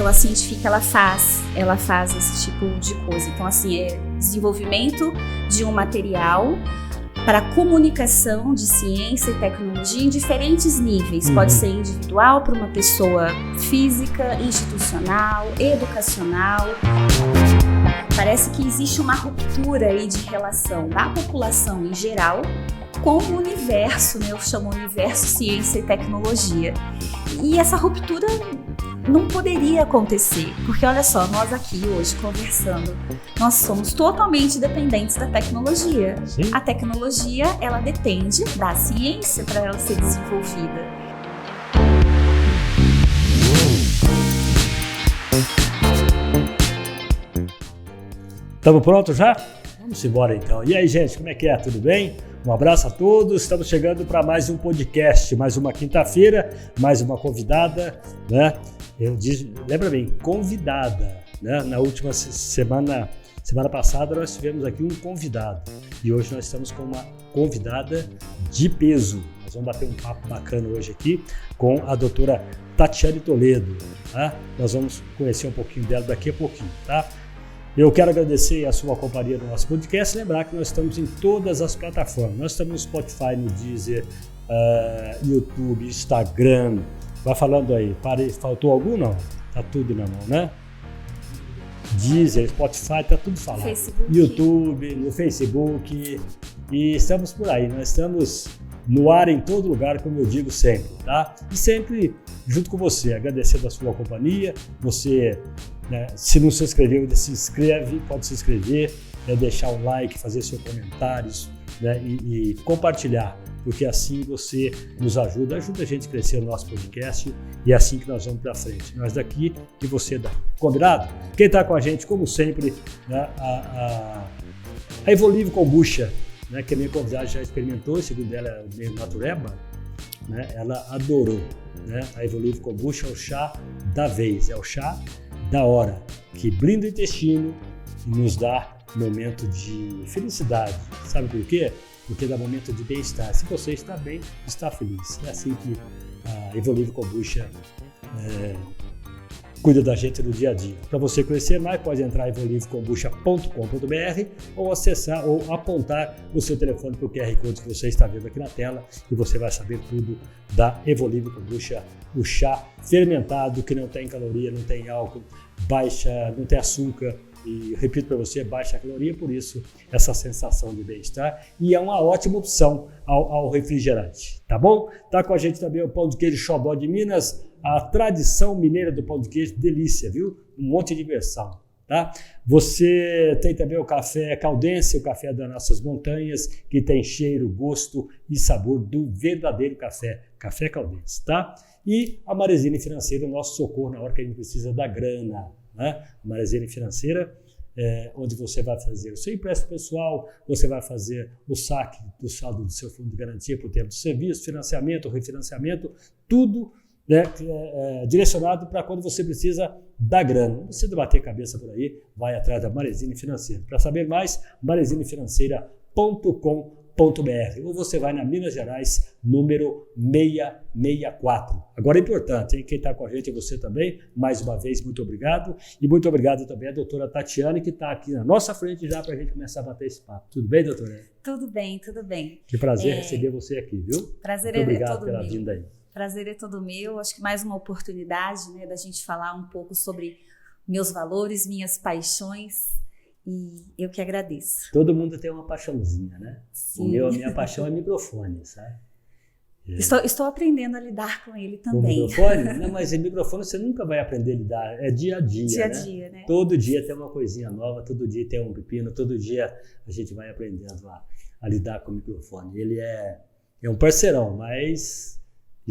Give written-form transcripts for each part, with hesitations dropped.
Então a científica ela faz esse tipo de coisa. Então assim, é desenvolvimento de um material para comunicação de ciência e tecnologia em diferentes níveis. Pode ser individual para uma pessoa física, institucional, educacional. Parece que existe uma ruptura aí de relação da população em geral com o universo, né? Eu chamo universo ciência e tecnologia. E essa ruptura não poderia acontecer, porque olha só, nós aqui hoje conversando, nós somos totalmente dependentes da tecnologia. Sim. A tecnologia, ela depende da ciência para ela ser desenvolvida. Estamos prontos já? Vamos embora então. E aí, gente, como é que é? Tudo bem? Um abraço a todos. Estamos chegando para mais um podcast, mais uma quinta-feira, mais uma convidada, né? Lembra bem, convidada, né? Na última semana passada nós tivemos aqui um convidado e hoje nós estamos com uma convidada de peso. Nós vamos bater um papo bacana hoje aqui com a doutora Tatiane Toledo, tá? Nós vamos conhecer um pouquinho dela daqui a pouquinho, tá? Eu quero agradecer a sua companhia no nosso podcast, lembrar que nós estamos em todas as plataformas. Nós estamos no Spotify, no Deezer, YouTube, Instagram. Vai falando aí, faltou algum não? Tá tudo na mão, né? Deezer, Spotify, tá tudo falado. Facebook. YouTube, no Facebook e estamos por aí. Nós estamos no ar em todo lugar, como eu digo sempre, tá? E sempre junto com você, agradecendo a sua companhia, você... né, se não se inscreveu, se inscreve, pode se inscrever, deixar um like, fazer seus comentários, né, e compartilhar, porque assim você nos ajuda a gente a crescer o nosso podcast e é assim que nós vamos para frente. Nós daqui e você daqui. Combinado? Quem está com a gente, como sempre, né, a Evolive Kombucha, né, que a minha convidada já experimentou, segundo ela é meio natureba, né, ela adorou. Né, a Evolive Kombucha é o chá da vez, é o chá da hora, que blinda o intestino e nos dá momento de felicidade. Sabe por quê? Porque dá momento de bem-estar. Se você está bem, está feliz. É assim que a Evolive Kombucha cuida da gente no dia a dia. Para você conhecer mais, pode entrar em evolivekombucha.com.br ou acessar ou apontar o seu telefone para o QR Code que você está vendo aqui na tela e você vai saber tudo da Evolive Kombucha, o chá fermentado que não tem caloria, não tem álcool, não tem açúcar e, repito para você, baixa caloria, por isso essa sensação de bem-estar e é uma ótima opção ao refrigerante, tá bom? Tá com a gente também o pão de queijo Xodó de Minas, a tradição mineira do pão de queijo, delícia, viu? Um monte de diversão, tá? Você tem também o café Caldense, o café das nossas montanhas, que tem cheiro, gosto e sabor do verdadeiro café Caldense, tá? E a Marezine Financeira, o nosso socorro na hora que a gente precisa da grana, né? A Marezine Financeira, onde você vai fazer o seu empréstimo pessoal, você vai fazer o saque do saldo do seu fundo de garantia por tempo de serviço, financiamento, refinanciamento, tudo, né, direcionado para quando você precisa da grana. Não precisa bater cabeça por aí, vai atrás da Marezine Financeira. Para saber mais, marezinefinanceira.com.br ou você vai na Minas Gerais, número 664. Agora é importante, hein? Quem está com a gente é você também. Mais uma vez, muito obrigado. E muito obrigado também à doutora Tatiane, que está aqui na nossa frente já para a gente começar a bater esse papo. Tudo bem, doutora? Tudo bem, tudo bem. Que prazer receber você aqui, viu? Prazer muito obrigado todo pela meu. vinda aí. Prazer é todo meu. Acho que mais uma oportunidade, né, da gente falar um pouco sobre meus valores, minhas paixões. E eu que agradeço. Todo mundo tem uma paixãozinha, né? Sim. A minha paixão é microfone, sabe? Estou aprendendo a lidar com ele também. O microfone? Não, mas em microfone você nunca vai aprender a lidar, é dia a dia, Dia a né? dia, né? Todo dia tem uma coisinha nova, todo dia tem um pepino, todo dia a gente vai aprendendo a lidar com o microfone. Ele é um parceirão, mas...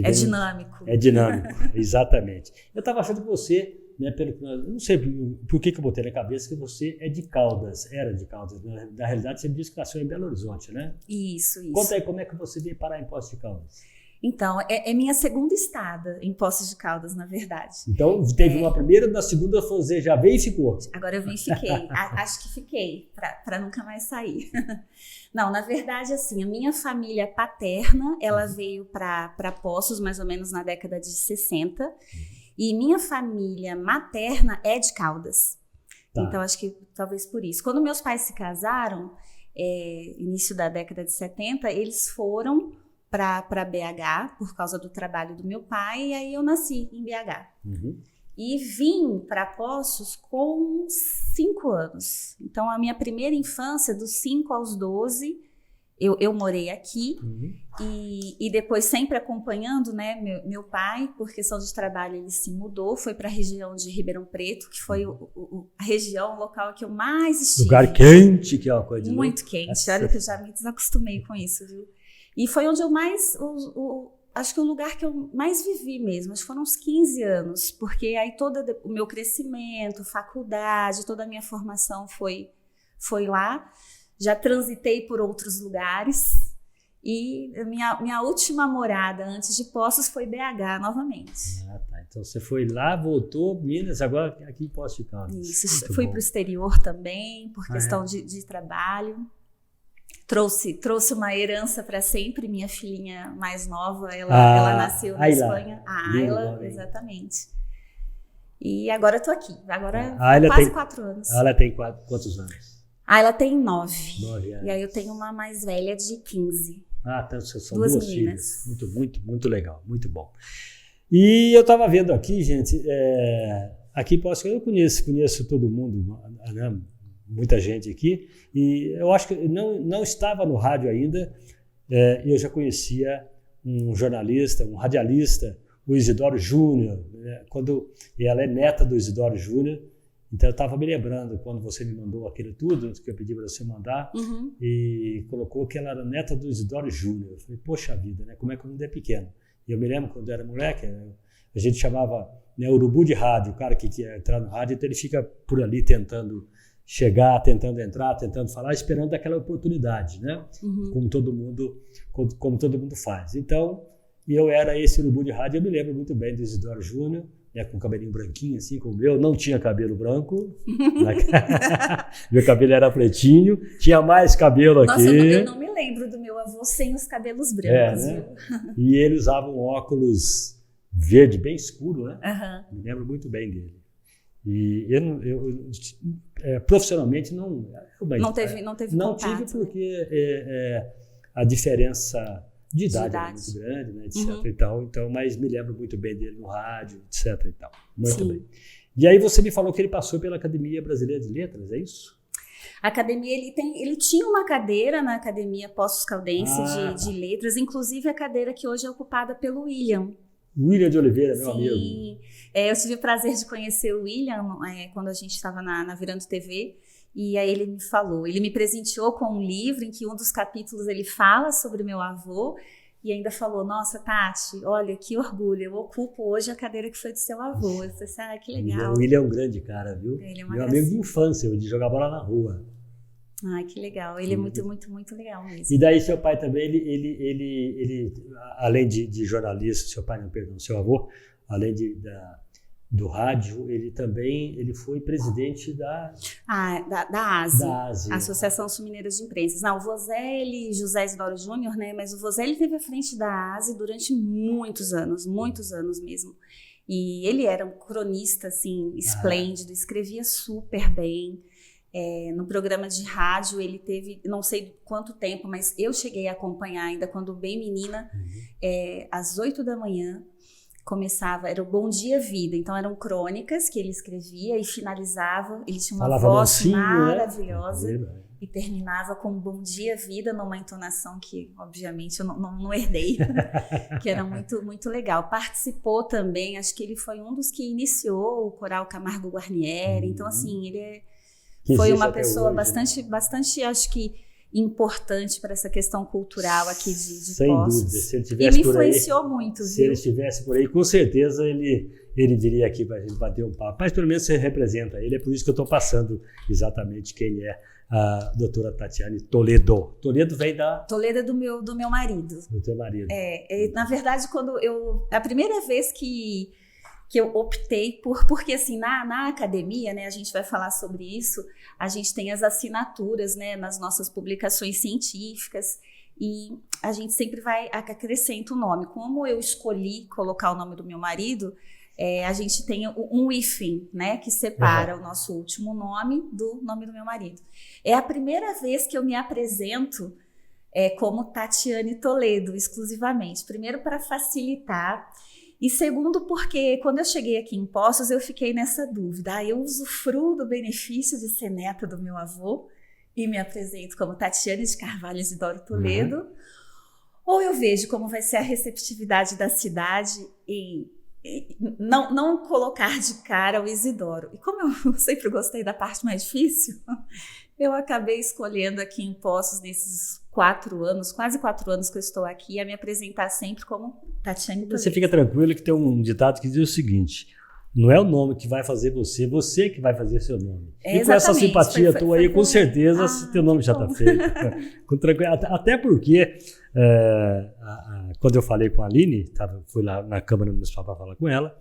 É dinâmico. É dinâmico, exatamente. Eu estava achando que você... Né, não sei por que eu botei na cabeça que você é de Caldas, era de Caldas. Na realidade, você disse que nasceu em Belo Horizonte, né? Isso. Conta aí como é que você veio parar em Poços de Caldas. Então, é minha segunda estada em Poços de Caldas, na verdade. Então, teve uma primeira, na segunda você já veio e ficou. Agora eu vim e fiquei. Acho que fiquei, para nunca mais sair. Não, na verdade, assim, a minha família paterna, ela veio para Poços mais ou menos na década de 60. E minha família materna é de Caldas. Tá. Então, acho que talvez por isso. Quando meus pais se casaram, início da década de 70, eles foram para BH por causa do trabalho do meu pai, e aí eu nasci em BH. E vim para Poços com 5 anos. Então, a minha primeira infância, dos 5 aos 12, eu morei aqui. E depois sempre acompanhando, né, meu pai, por questão de trabalho, ele se mudou, foi para a região de Ribeirão Preto, que foi a região, o local que eu mais estive. Lugar quente, que é uma coisa de muito louco. quente, olha que eu já me desacostumei com isso, viu? E foi onde eu mais, acho que o lugar que eu mais vivi mesmo, acho que foram uns 15 anos, porque aí todo o meu crescimento, faculdade, toda a minha formação foi lá. Já transitei por outros lugares. E minha última morada antes de Poços foi BH novamente. Ah, tá. Então você foi lá, voltou, Minas, agora aqui em Poços de Caldas. Isso, fui para o exterior também, por questão de trabalho. Trouxe uma herança para sempre. Minha filhinha mais nova, ela nasceu na Espanha. A Ayla, exatamente. E agora eu tô aqui. Agora quase 4 anos. Ela tem quantos anos? Ela tem 9. 9 anos. E aí eu tenho uma mais velha de 15. Ah, então são duas filhas. Muito legal, muito bom. E eu estava vendo aqui, gente, aqui eu conheço todo mundo, né? Muita gente aqui, e eu acho que não estava no rádio ainda, eu já conhecia um jornalista, um radialista, o Isidoro Júnior, né? E ela é neta do Isidoro Júnior. Então, eu estava me lembrando quando você me mandou aquilo tudo, que eu pedi para você mandar, e colocou que ela era neta do Isidoro Júnior. Eu falei, poxa vida, né? Como é que o mundo é pequeno? E eu me lembro quando eu era moleque, a gente chamava, né, urubu de rádio, o cara que quer entrar no rádio, então ele fica por ali tentando chegar, tentando entrar, tentando falar, esperando aquela oportunidade, né? Como todo mundo faz. Então, eu era esse urubu de rádio, eu me lembro muito bem do Isidoro Júnior, com um cabelinho branquinho, assim como o meu, não tinha cabelo branco, meu cabelo era pretinho, tinha mais cabelo aqui. Nossa, eu não me lembro do meu avô sem os cabelos brancos. Né? E ele usava um óculos verde bem escuro, né? Me lembro muito bem dele. E eu profissionalmente não teve contato. Tive porque a diferença de idade era muito grande, né, etc. e tal. Então, mas me lembro muito bem dele no rádio, etc. e tal. Muito bem. E aí você me falou que ele passou pela Academia Brasileira de Letras, é isso? A academia, ele tinha uma cadeira na Academia Poços Caldense de Letras, inclusive a cadeira que hoje é ocupada pelo William. William de Oliveira, meu amigo. Sim, eu tive o prazer de conhecer o William quando a gente estava na Virando TV. E aí ele me falou, ele me presenteou com um livro em que um dos capítulos ele fala sobre meu avô e ainda falou, nossa, Tati, olha que orgulho, eu ocupo hoje a cadeira que foi do seu avô. Eu falei, que legal. O William é um grande cara, viu? Ele é uma meu amigo de infância, de jogar bola na rua. Ai, que legal, ele é muito, muito, muito legal mesmo. E daí seu pai também, ele além de jornalista, seu avô, além do rádio, ele foi presidente da ASE, da Associação Sul-Mineira de Imprensa. Não, o Vozelli, José Isidoro Júnior, né? Mas o Vozelli teve à frente da ASE durante muitos anos mesmo. E ele era um cronista, assim, esplêndido, escrevia super bem. No programa de rádio ele teve, não sei quanto tempo, mas eu cheguei a acompanhar ainda quando bem menina, às 8 da manhã, era o Bom Dia Vida, então eram crônicas que ele escrevia e finalizava, ele tinha uma voz maravilhosa, né? E terminava com Bom Dia Vida, numa entonação que obviamente eu não herdei, que era muito, muito legal. Participou também, acho que ele foi um dos que iniciou o Coral Camargo Guarnieri, então assim, ele foi uma pessoa bastante, acho que importante para essa questão cultural aqui de Poços. Sem dúvida. Se ele tivesse e me influenciou muito, viu? Se ele estivesse por aí, com certeza ele viria aqui para a gente bater um papo. Mas pelo menos você representa ele, é por isso que eu estou passando exatamente quem é a doutora Tatiane Toledo. Toledo vem da... Toledo é do meu marido. Do teu marido. Na verdade, a primeira vez que eu optei porque assim, na academia, né, a gente vai falar sobre isso, a gente tem as assinaturas, né, nas nossas publicações científicas e a gente sempre vai acrescenta o nome. Como eu escolhi colocar o nome do meu marido, a gente tem um hífen, né, que separa o nosso último nome do nome do meu marido. É a primeira vez que eu me apresento como Tatiane Toledo, exclusivamente. Primeiro, para facilitar, e segundo, porque quando eu cheguei aqui em Poços, eu fiquei nessa dúvida. Eu usufruo do benefício de ser neta do meu avô e me apresento como Tatiane de Carvalho Isidoro Toledo, ou eu vejo como vai ser a receptividade da cidade e não colocar de cara o Isidoro. E como eu sempre gostei da parte mais difícil, eu acabei escolhendo aqui em Poços, nesses 4 anos, quase 4 anos que eu estou aqui, a me apresentar sempre como Tatiane Toledo. Você fica tranquilo que tem um ditado que diz o seguinte: não é o nome que vai fazer você que vai fazer seu nome. E com essa simpatia tua aí, com certeza, teu nome já está feito. Com até porque, quando eu falei com a Aline, fui lá na Câmara Municipal para falar com ela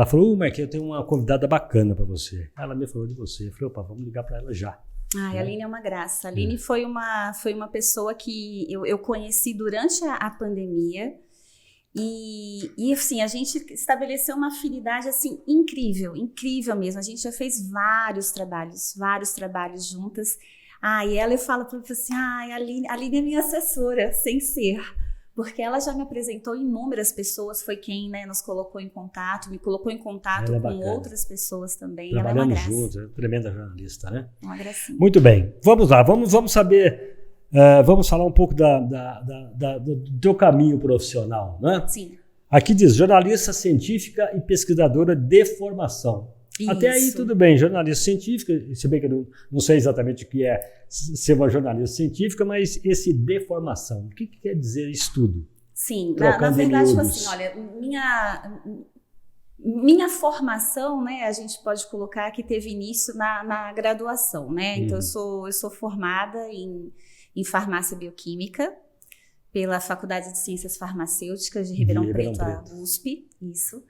falou, Marquinhos, eu tenho uma convidada bacana para você. Ela me falou de você. Eu falei, opa, vamos ligar para ela já. A Aline é uma graça. A Aline foi uma pessoa que eu conheci durante a pandemia e assim, a gente estabeleceu uma afinidade assim, incrível mesmo. A gente já fez vários trabalhos juntas. E ela, eu falo para ela assim, a Aline é minha assessora, sem ser. Porque ela já me apresentou inúmeras pessoas, foi quem, né, nos colocou em contato, me colocou em contato com outras pessoas também. Trabalhamos juntos, é uma tremenda jornalista, né? Uma gracinha. Muito bem, vamos lá, vamos saber, vamos falar um pouco do teu caminho profissional, né? Sim. Aqui diz, jornalista científica e pesquisadora de formação. Isso. Até aí tudo bem, jornalista científica, se bem que eu não sei exatamente o que é ser uma jornalista científica, mas esse de formação, o que quer dizer estudo? Sim, na verdade, assim, olha, minha formação, né, a gente pode colocar que teve início na graduação, né? Então eu sou formada em farmácia bioquímica pela Faculdade de Ciências Farmacêuticas de Ribeirão Preto, a USP, isso.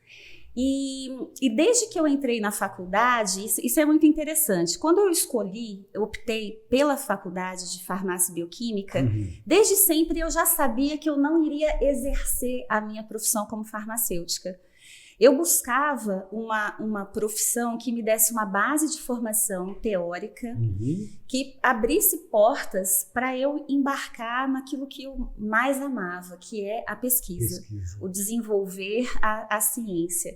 E desde que eu entrei na faculdade, isso é muito interessante. Quando eu optei pela faculdade de farmácia e bioquímica, desde sempre eu já sabia que eu não iria exercer a minha profissão como farmacêutica. Eu buscava uma profissão que me desse uma base de formação teórica, que abrisse portas para eu embarcar naquilo que eu mais amava, que é a pesquisa. O desenvolver a ciência.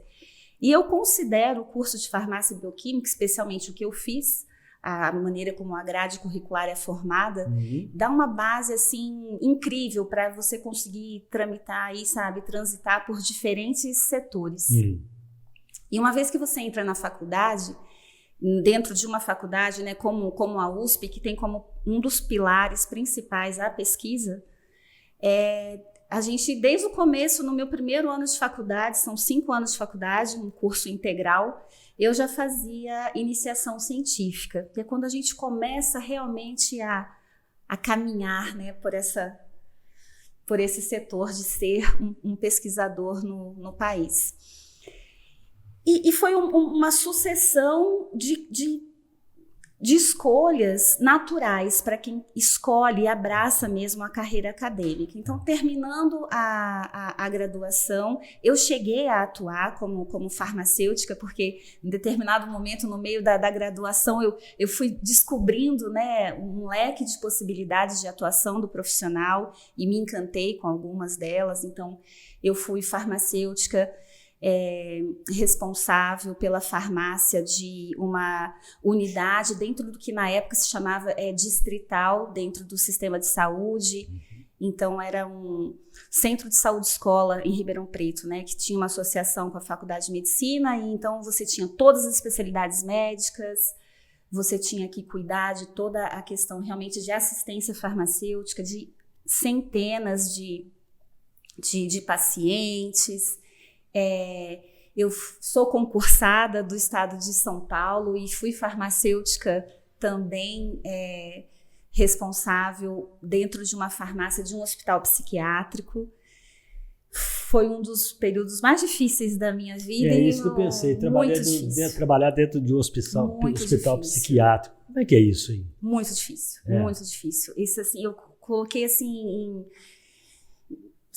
E eu considero o curso de farmácia e bioquímica, especialmente o que eu fiz, a maneira como a grade curricular é formada, dá uma base assim incrível para você conseguir tramitar e, transitar por diferentes setores. E uma vez que você entra na faculdade, dentro de uma faculdade, né, como a USP, que tem como um dos pilares principais a pesquisa, a gente, desde o começo, no meu primeiro ano de faculdade, são 5 anos de faculdade, um curso integral, eu já fazia iniciação científica, que é quando a gente começa realmente a caminhar, né, por esse setor de ser um pesquisador no país. E foi uma sucessão de escolhas naturais para quem escolhe e abraça mesmo a carreira acadêmica. Então, terminando a graduação, eu cheguei a atuar como farmacêutica, porque em determinado momento, no meio da graduação, eu fui descobrindo, né, um leque de possibilidades de atuação do profissional e me encantei com algumas delas. Então, eu fui farmacêutica responsável pela farmácia de uma unidade dentro do que na época se chamava distrital, dentro do sistema de saúde. Então era um centro de saúde escola em Ribeirão Preto, né, que tinha uma associação com a Faculdade de Medicina, e então você tinha todas as especialidades médicas, você tinha que cuidar de toda a questão realmente de assistência farmacêutica, de centenas de pacientes. Eu sou concursada do estado de São Paulo e fui farmacêutica também responsável dentro de uma farmácia de um hospital psiquiátrico. Foi um dos períodos mais difíceis da minha vida. É isso que eu pensei, trabalhar dentro de um hospital psiquiátrico. Como é que é isso aí? Muito difícil, muito difícil. Isso assim, eu coloquei assim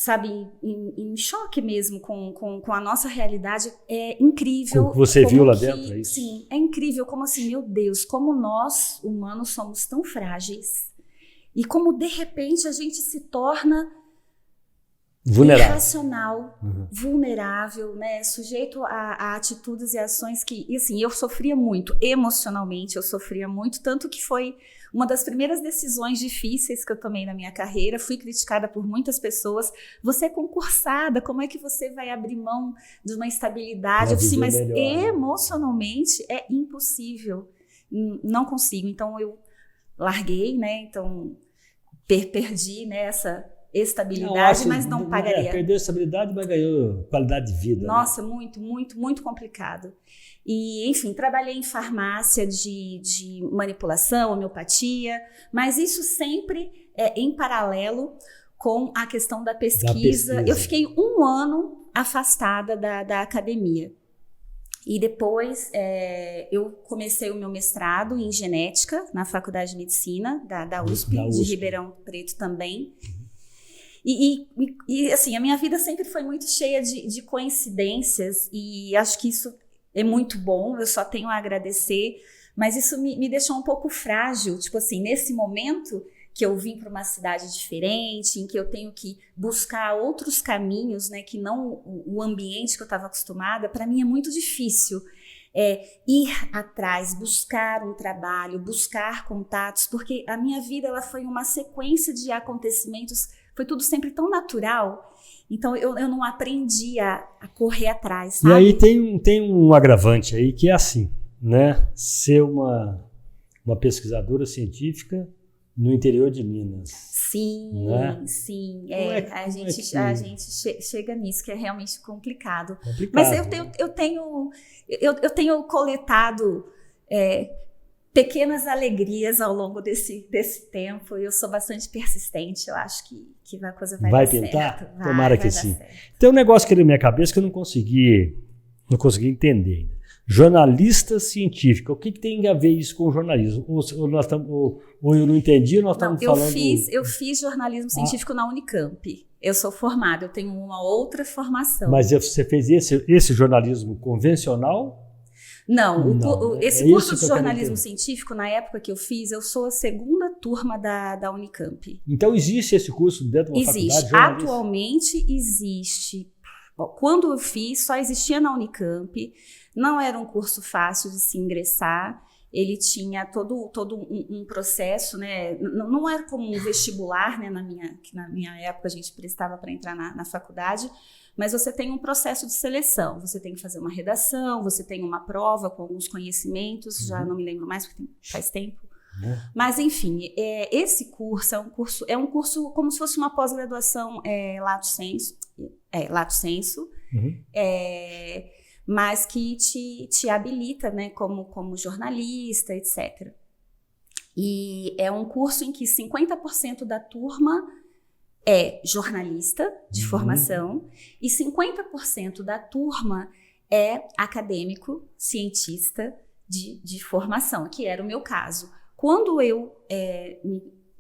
sabe, em choque mesmo com a nossa realidade. É incrível. O que você viu lá dentro, é isso? Sim, é incrível como assim, meu Deus, como nós, humanos, somos tão frágeis. E como, de repente, a gente se torna irracional, vulnerável, né? Sujeito a atitudes e ações que... E assim, eu sofria muito, emocionalmente eu sofria muito, tanto que foi uma das primeiras decisões difíceis que eu tomei na minha carreira. Fui criticada por muitas pessoas. Você é concursada, como é que você vai abrir mão de uma estabilidade? Eu disse, mas emocionalmente é impossível. Não consigo. Então eu larguei, né? Então perdi, né, essa estabilidade, mas não pagaria. Perdeu a estabilidade, mas ganhou qualidade de vida. Nossa, né? muito complicado. E, enfim, trabalhei em farmácia de manipulação, homeopatia, mas isso sempre em paralelo com a questão da pesquisa. Eu fiquei 1 ano afastada da academia. E depois eu comecei o meu mestrado em genética na Faculdade de Medicina da USP, de Ribeirão Preto também. E assim, a minha vida sempre foi muito cheia de coincidências, e acho que isso é muito bom, eu só tenho a agradecer, mas isso me deixou um pouco frágil, tipo assim, nesse momento que eu vim para uma cidade diferente, em que eu tenho que buscar outros caminhos, né, que não o ambiente que eu estava acostumada, para mim é muito difícil ir atrás, buscar um trabalho, buscar contatos, porque a minha vida ela foi uma sequência de acontecimentos, foi tudo sempre tão natural, então eu não aprendi a correr atrás, sabe? E aí tem um agravante aí que é assim, né? Ser uma pesquisadora científica no interior de Minas. Sim, né? Sim. A gente chega nisso, que é realmente complicado. Mas eu tenho coletado pequenas alegrias ao longo desse tempo. Eu sou bastante persistente, eu acho que a coisa vai dar pintar? Certo. Tomara que sim. Tem um negócio que na minha cabeça que eu não consegui entender ainda. Jornalista científica, o que tem a ver isso com o jornalismo? Ou eu não entendi, nós estamos falando... Eu fiz jornalismo científico na Unicamp. Eu sou formada, eu tenho uma outra formação. Mas você fez esse jornalismo convencional? Não, esse curso de jornalismo científico, na época que eu fiz, eu sou a 2ª turma da Unicamp. Então existe esse curso dentro de uma faculdade? Existe, atualmente existe. Bom, quando eu fiz, só existia na Unicamp, não era um curso fácil de se ingressar, ele tinha todo um processo, né? Não era como um vestibular, né? Na minha época a gente prestava para entrar na faculdade, mas você tem um processo de seleção, você tem que fazer uma redação, você tem uma prova com alguns conhecimentos, já não me lembro mais porque faz tempo. Mas enfim, esse curso é um curso como se fosse uma pós-graduação lato sensu, mas que te habilita, né, como jornalista, etc. E é um curso em que 50% da turma é jornalista de formação e 50% da turma é acadêmico, cientista de formação, que era o meu caso. Quando eu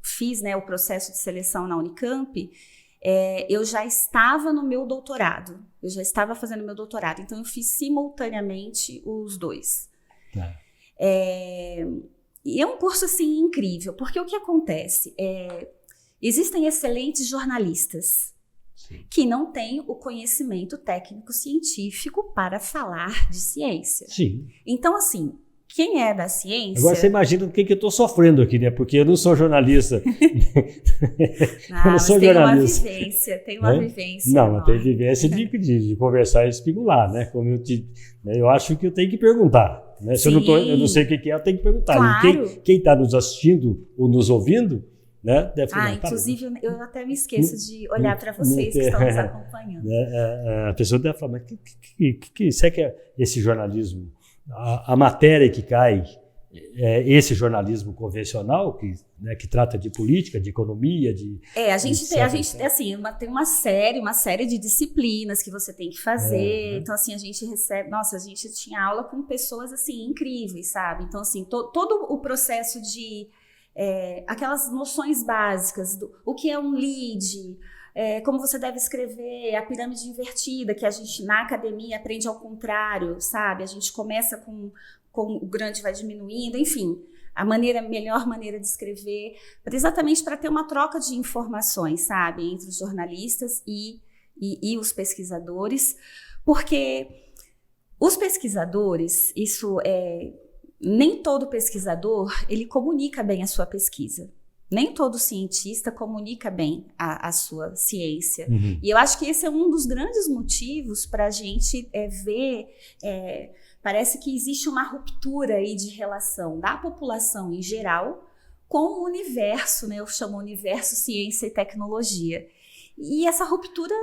fiz, né, o processo de seleção na Unicamp, eu já estava no meu doutorado, eu já estava fazendo meu doutorado, então eu fiz simultaneamente os dois. E é um curso assim incrível, porque o que acontece? Existem excelentes jornalistas que não têm o conhecimento técnico-científico para falar de ciência. Sim. Então, assim, quem é da ciência... Agora você imagina o que eu estou sofrendo aqui, né? Porque eu não sou jornalista. Eu não sou jornalista. Tem uma vivência. Não, mas tem vivência de conversar e especular, né? Como eu acho que eu tenho que perguntar. Né? Se eu não sei o que é, eu tenho que perguntar. Claro. E quem está nos assistindo ou nos ouvindo, né? Deve falar, inclusive, eu até me esqueço de olhar para vocês que estão nos acompanhando. A pessoa deve falar, mas será que é esse jornalismo? A matéria que cai é esse jornalismo convencional que trata de política, de economia, a gente tem uma série de disciplinas que você tem que fazer. Então assim, a gente recebe, a gente tinha aula com pessoas assim incríveis, sabe? Então assim, todo o processo de aquelas noções básicas do o que é um lead, como você deve escrever a pirâmide invertida, que a gente na academia aprende ao contrário, sabe? A gente começa com o grande vai diminuindo, enfim, melhor maneira de escrever, exatamente para ter uma troca de informações, sabe? Entre os jornalistas e os pesquisadores, porque os pesquisadores, nem todo pesquisador, ele comunica bem a sua pesquisa. Nem todo cientista comunica bem a sua ciência. Uhum. E eu acho que esse é um dos grandes motivos para a gente ver... parece que existe uma ruptura aí de relação da população em geral com o universo, né? Eu chamo universo ciência e tecnologia. E essa ruptura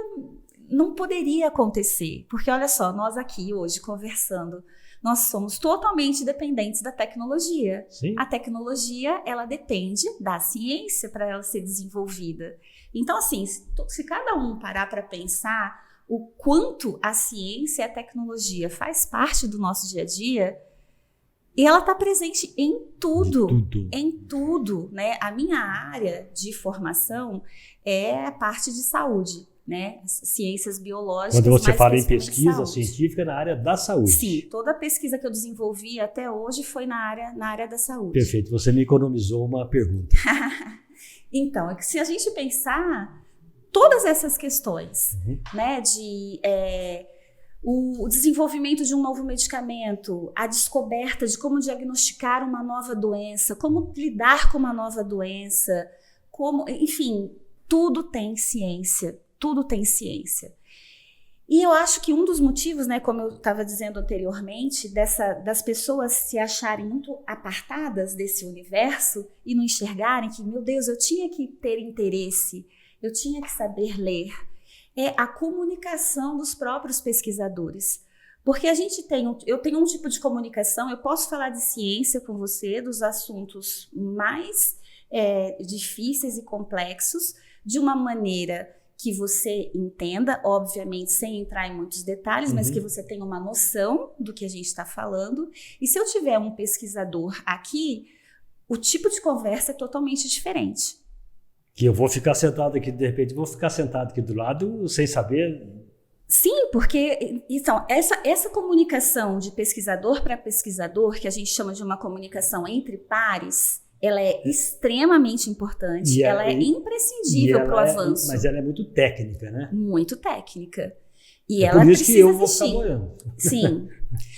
não poderia acontecer, porque olha só, nós aqui hoje conversando, nós somos totalmente dependentes da tecnologia. Sim. A tecnologia, ela depende da ciência para ela ser desenvolvida. Então, assim, se cada um parar para pensar o quanto a ciência e a tecnologia faz parte do nosso dia a dia, e ela está presente em tudo, em tudo, né? A minha área de formação é a parte de saúde, né? Ciências biológicas. Quando você fala em pesquisa científica na área da saúde. Sim, toda a pesquisa que eu desenvolvi até hoje foi na área da saúde. Perfeito, você me economizou uma pergunta. Então, se a gente pensar todas essas questões, né, de o desenvolvimento de um novo medicamento, a descoberta de como diagnosticar uma nova doença, como lidar com uma nova doença, enfim, tudo tem ciência. Tudo tem ciência. E eu acho que um dos motivos, né, como eu estava dizendo anteriormente, das pessoas se acharem muito apartadas desse universo e não enxergarem que, meu Deus, eu tinha que ter interesse, eu tinha que saber ler, é a comunicação dos próprios pesquisadores. Porque eu tenho um tipo de comunicação, eu posso falar de ciência com você, dos assuntos mais difíceis e complexos, de uma maneira que você entenda, obviamente sem entrar em muitos detalhes, mas que você tenha uma noção do que a gente está falando. E se eu tiver um pesquisador aqui, o tipo de conversa é totalmente diferente. Que eu vou ficar sentado aqui, de repente, vou ficar sentado aqui do lado sem saber... Sim, porque então, essa comunicação de pesquisador para pesquisador, que a gente chama de uma comunicação entre pares, ela é extremamente importante, ela é imprescindível para o avanço. Mas ela é muito técnica, né? Muito técnica. E ela por isso precisa que eu vou ficar boiando. Sim,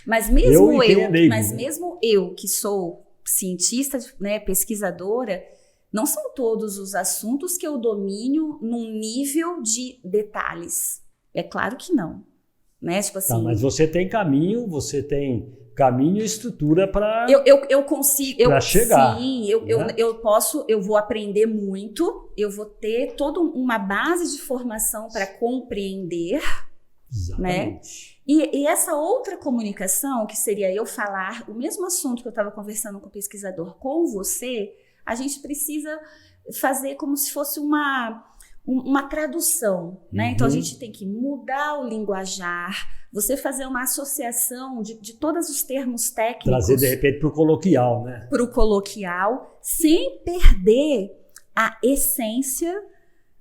mas mesmo eu que sou cientista, né, pesquisadora, não são todos os assuntos que eu domino num nível de detalhes. É claro que não. Né? Tipo assim, mas você tem caminho e estrutura para eu consigo chegar. Sim, eu vou aprender muito, eu vou ter toda uma base de formação para compreender. Exatamente. Né? E essa outra comunicação, que seria eu falar o mesmo assunto que eu estava conversando com o pesquisador com você, a gente precisa fazer como se fosse uma tradução, né? Então a gente tem que mudar o linguajar, você fazer uma associação de todos os termos técnicos. Trazer, de repente, para o coloquial, né? Para o coloquial, sem perder a essência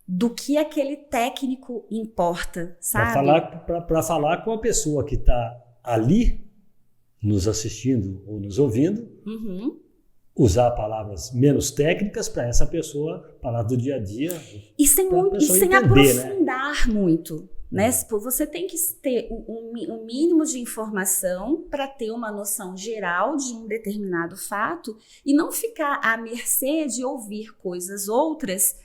do que aquele técnico importa, sabe? Para falar com a pessoa que está ali, nos assistindo ou nos ouvindo, usar palavras menos técnicas para essa pessoa, palavras do dia a dia. E sem aprofundar, né? Muito. Né? Você tem que ter um mínimo de informação para ter uma noção geral de um determinado fato e não ficar à mercê de ouvir coisas outras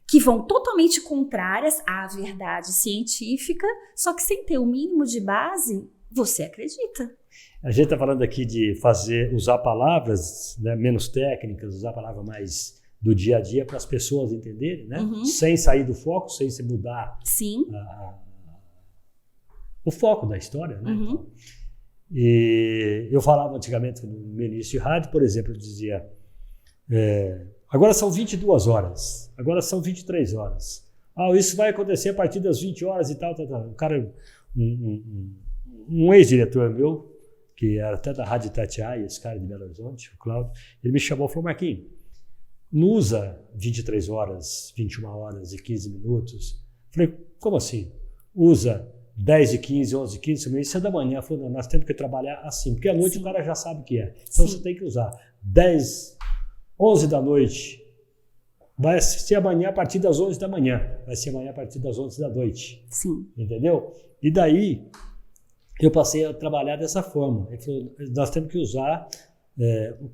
que vão totalmente contrárias à verdade científica, só que sem ter o mínimo de base, você acredita. A gente está falando aqui de usar palavras, né, menos técnicas, usar palavras mais do dia a dia para as pessoas entenderem, né? Sem sair do foco, sem se mudar. Sim. O foco da história, né? Então, e eu falava antigamente no meu início de rádio, por exemplo, eu dizia, agora são 22 horas, agora são 23 horas. Isso vai acontecer a partir das 20 horas e tal. O cara, um ex-diretor meu, que era até da Rádio Itatiaia, esse cara de Belo Horizonte, o Cláudio, ele me chamou e falou, Marquinhos, não usa 23 horas, 21 horas e 15 minutos, Falei, como assim? Usa 10 e 15, 11 e 15, isso é da manhã. Falei, não, nós temos que trabalhar assim, porque à noite o cara já sabe o que é. Então você tem que usar 10, 11 da noite. Vai ser amanhã a partir das 11 da manhã. Vai ser amanhã a partir das 11 da noite. Sim. Entendeu? E daí eu passei a trabalhar dessa forma. Ele falou, nós temos que usar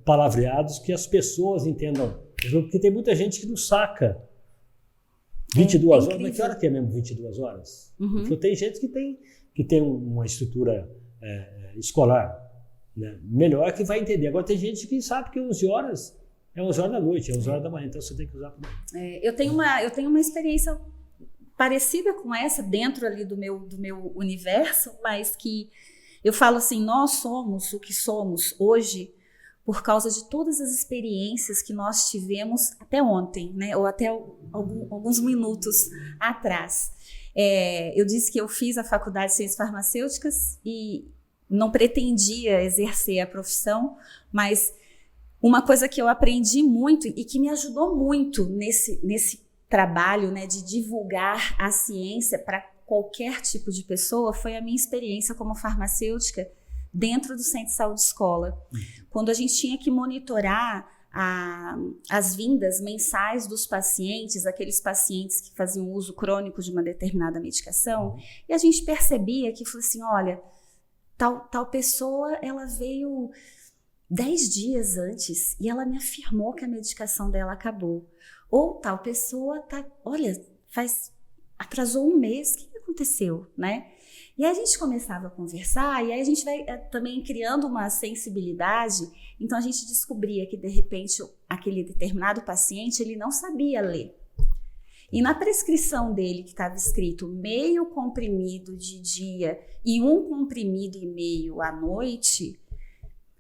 palavreados que as pessoas entendam. Porque tem muita gente que não saca 22 horas. Mas que hora que é mesmo 22 horas? Ele falou, tem gente que tem uma estrutura escolar, né, melhor, que vai entender. Agora tem gente que sabe que 11 horas é 11 horas da noite, é 11 horas da manhã, então você tem que usar também. Eu tenho uma experiência parecida com essa dentro ali do meu universo, mas que eu falo assim, nós somos o que somos hoje por causa de todas as experiências que nós tivemos até ontem, né? Ou até alguns minutos atrás. Eu disse que eu fiz a faculdade de Ciências Farmacêuticas e não pretendia exercer a profissão, mas uma coisa que eu aprendi muito e que me ajudou muito nesse trabalho, né, de divulgar a ciência para qualquer tipo de pessoa foi a minha experiência como farmacêutica dentro do Centro de Saúde Escola. Quando a gente tinha que monitorar as vindas mensais dos pacientes, aqueles pacientes que faziam uso crônico de uma determinada medicação, e a gente percebia que, falou assim, olha, tal pessoa, ela veio 10 dias antes e ela me afirmou que a medicação dela acabou. Ou tal pessoa atrasou um mês, o que aconteceu, né? E aí a gente começava a conversar e aí a gente vai também criando uma sensibilidade, então a gente descobria que de repente aquele determinado paciente ele não sabia ler. E na prescrição dele que estava escrito meio comprimido de dia e 1 comprimido e meio à noite,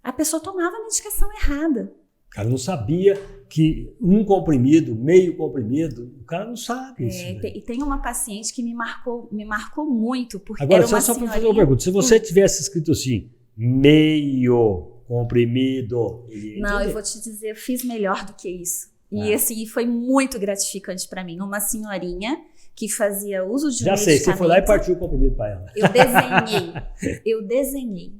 a pessoa tomava a medicação errada. O cara não sabia que 1 comprimido, meio comprimido, o cara não sabe isso. Né? E tem uma paciente que me marcou muito, porque agora, era uma só para fazer uma pergunta, se você tivesse escrito assim, meio comprimido... Não, eu vou te dizer, eu fiz melhor do que isso. E assim, foi muito gratificante para mim. Uma senhorinha que fazia uso de um medicamento... Já sei, você foi lá e partiu o comprimido para ela. Eu desenhei.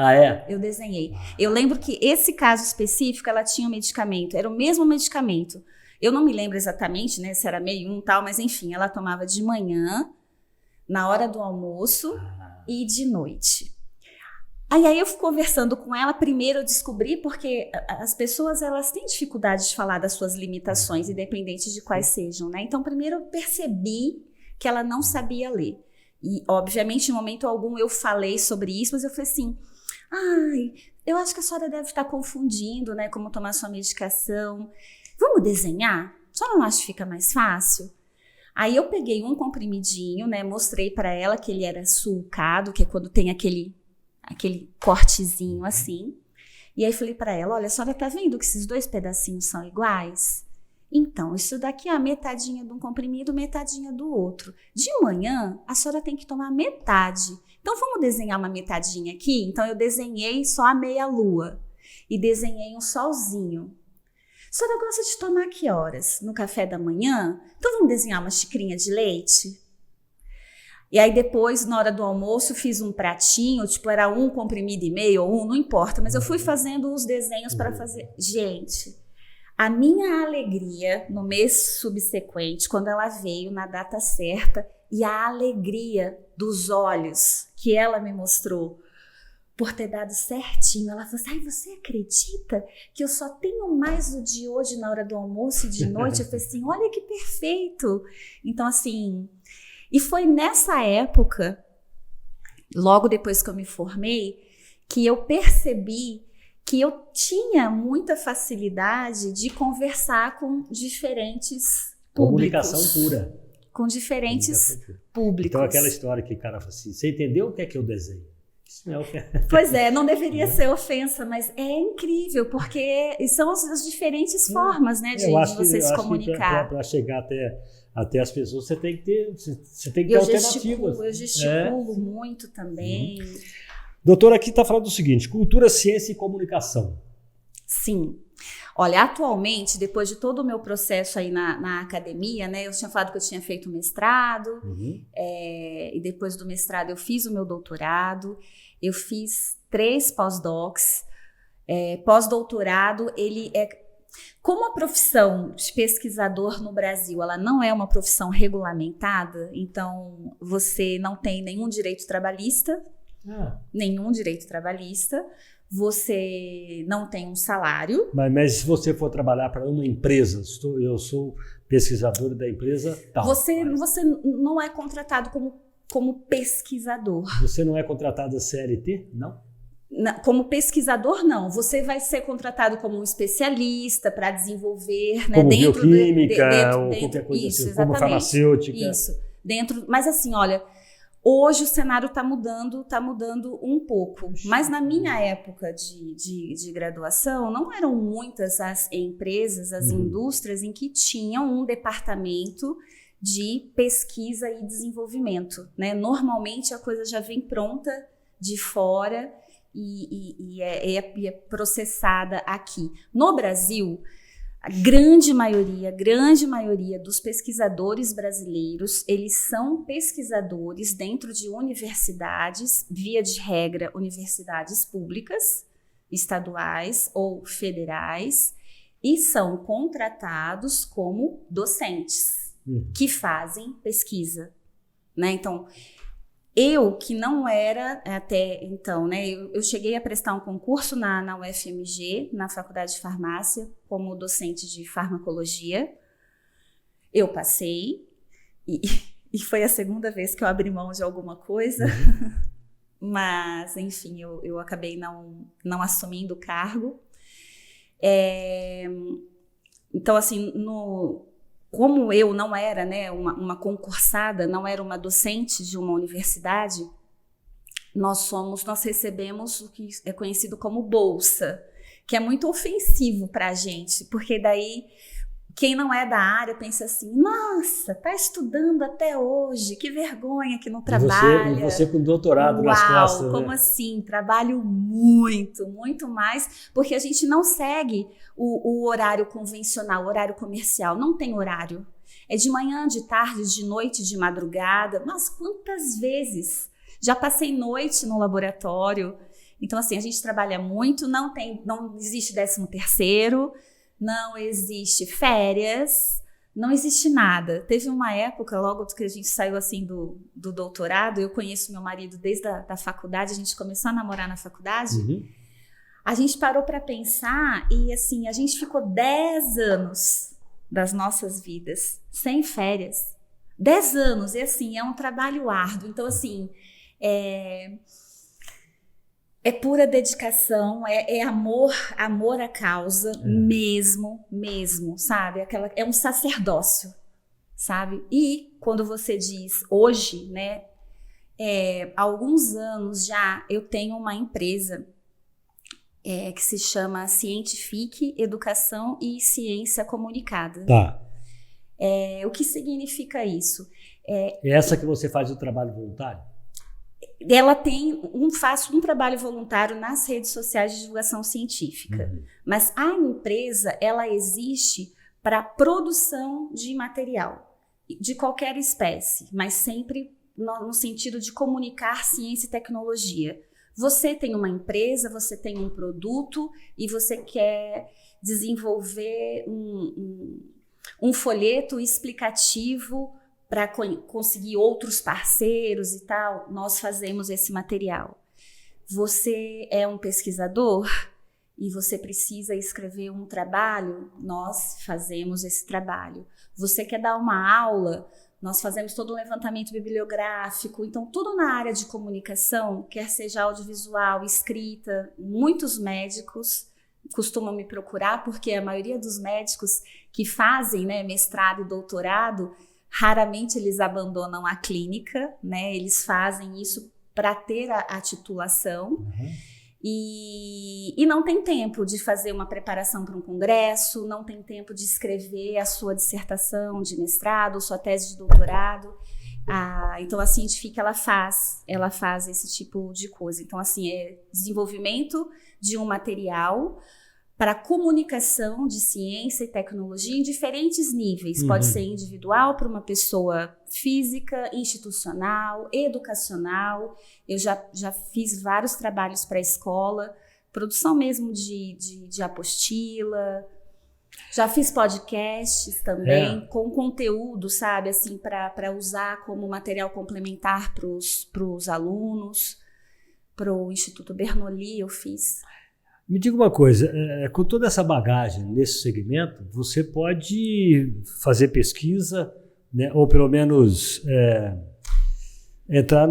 Ah, é? Eu desenhei. Eu lembro que esse caso específico, ela tinha um medicamento, era o mesmo medicamento. Eu não me lembro exatamente, né, se era meio 1 tal, mas enfim, ela tomava de manhã, na hora do almoço e de noite. Aí eu fui conversando com ela, primeiro eu descobri, porque as pessoas elas têm dificuldade de falar das suas limitações, independente de quais sejam, né? Então, primeiro eu percebi que ela não sabia ler. E, obviamente, em momento algum eu falei sobre isso, mas eu falei assim... eu acho que a senhora deve estar confundindo, né, como tomar sua medicação. Vamos desenhar? Só não acho que fica mais fácil? Aí eu peguei um comprimidinho, né, mostrei para ela que ele era sulcado, que é quando tem aquele cortezinho assim. E aí falei para ela, olha, a senhora tá vendo que esses 2 pedacinhos são iguais? Então, isso daqui é a metadinha de um comprimido, metadinha do outro. De manhã, a senhora tem que tomar metade. Então, vamos desenhar uma metadinha aqui? Então, eu desenhei só a meia-lua e desenhei um solzinho. A senhora gosta de tomar que horas? No café da manhã? Então, vamos desenhar uma xicrinha de leite? E aí, depois, na hora do almoço, fiz um pratinho, tipo, era 1 comprimido e meio ou 1, não importa. Mas eu fui fazendo os desenhos para fazer... Gente, a minha alegria no mês subsequente, quando ela veio na data certa, e a alegria dos olhos que ela me mostrou por ter dado certinho. Ela falou assim, você acredita que eu só tenho mais o de hoje na hora do almoço e de noite? Eu falei assim, olha que perfeito. Então, assim, e foi nessa época, logo depois que eu me formei, que eu percebi que eu tinha muita facilidade de conversar com diferentes públicos. Comunicação pura. Com diferentes públicos. Então, aquela história que o cara fala assim, você entendeu o que é que eu desenho? Isso não é ofensa. Pois é, não deveria ser ofensa, mas é incrível, porque são as diferentes formas, né, de você se comunicar. Para chegar até as pessoas, você tem que ter alternativas. Eu gesticulo muito também. Doutora, aqui está falando do seguinte, cultura, ciência e comunicação. Sim. Olha, atualmente, depois de todo o meu processo aí na academia, né, eu tinha falado que eu tinha feito mestrado, e depois do mestrado eu fiz o meu doutorado, eu fiz 3 pós-docs. Pós-doutorado, ele é... Como a profissão de pesquisador no Brasil, ela não é uma profissão regulamentada, então você não tem nenhum direito trabalhista, você não tem um salário. Mas se você for trabalhar para uma empresa, eu sou pesquisador da empresa tal. Você não é contratado como pesquisador. Você não é contratado a CLT? Não? Como pesquisador, não. Você vai ser contratado como um especialista para desenvolver... Como né, dentro bioquímica ou qualquer coisa isso, assim, exatamente, como farmacêutica. Isso. Mas assim, olha... Hoje o cenário está mudando um pouco. Mas na minha época de graduação, não eram muitas as empresas, as indústrias em que tinham um departamento de pesquisa e desenvolvimento, né? Normalmente a coisa já vem pronta de fora e é processada aqui. No Brasil, a grande maioria dos pesquisadores brasileiros, eles são pesquisadores dentro de universidades, via de regra, universidades públicas, estaduais ou federais, e são contratados como docentes que fazem pesquisa, né? Então, eu que não era até então, né? Eu cheguei a prestar um concurso na UFMG, na Faculdade de Farmácia, como docente de farmacologia. Eu passei e foi a segunda vez que eu abri mão de alguma coisa, mas enfim, eu acabei não assumindo o cargo. Então, assim, como eu não era, né, uma concursada, não era uma docente de uma universidade, nós recebemos o que é conhecido como bolsa, que é muito ofensivo para a gente, porque daí quem não é da área pensa assim, nossa, tá estudando até hoje, que vergonha que não trabalha. E você com doutorado nas costas, como né? assim? Trabalho muito mais, porque a gente não segue o horário convencional, o horário comercial, não tem horário. É de manhã, de tarde, de noite, de madrugada, mas quantas vezes já passei noite no laboratório? Então, assim, a gente trabalha muito, não existe 13º, não existe férias, não existe nada. Teve uma época, logo que a gente saiu assim do doutorado, eu conheço meu marido desde a faculdade, a gente começou a namorar na faculdade, a gente parou para pensar e assim, a gente ficou 10 anos das nossas vidas sem férias. 10 anos, e assim, é um trabalho árduo. Então, assim, é pura dedicação, é amor à causa, mesmo, sabe? É um sacerdócio, sabe? E quando você diz hoje, né? Há alguns anos já eu tenho uma empresa que se chama Cientifique Educação e Ciência Comunicada. Tá. O que significa isso? Essa que você faz o trabalho voluntário? Ela faz um trabalho voluntário nas redes sociais de divulgação científica. Mas a empresa, ela existe para produção de material, de qualquer espécie, mas sempre no sentido de comunicar ciência e tecnologia. Você tem uma empresa, você tem um produto e você quer desenvolver um folheto explicativo para conseguir outros parceiros e tal, nós fazemos esse material. Você é um pesquisador e você precisa escrever um trabalho, nós fazemos esse trabalho. Você quer dar uma aula, nós fazemos todo um levantamento bibliográfico. Então, tudo na área de comunicação, quer seja audiovisual, escrita, muitos médicos costumam me procurar, porque a maioria dos médicos que fazem, né, mestrado e doutorado, raramente eles abandonam a clínica, né? Eles fazem isso para ter a titulação e não tem tempo de fazer uma preparação para um congresso, não tem tempo de escrever a sua dissertação de mestrado, sua tese de doutorado. Então a Cientifique, ela faz esse tipo de coisa. Então, assim, é desenvolvimento de um material para comunicação de ciência e tecnologia em diferentes níveis. Pode ser individual para uma pessoa física, institucional, educacional. Eu já fiz vários trabalhos para a escola, produção mesmo de apostila. Já fiz podcasts também, com conteúdo, sabe, assim, para usar como material complementar para os alunos. Para o Instituto Bernoulli eu fiz. Me diga uma coisa, com toda essa bagagem nesse segmento, você pode fazer pesquisa, né, ou pelo menos entrar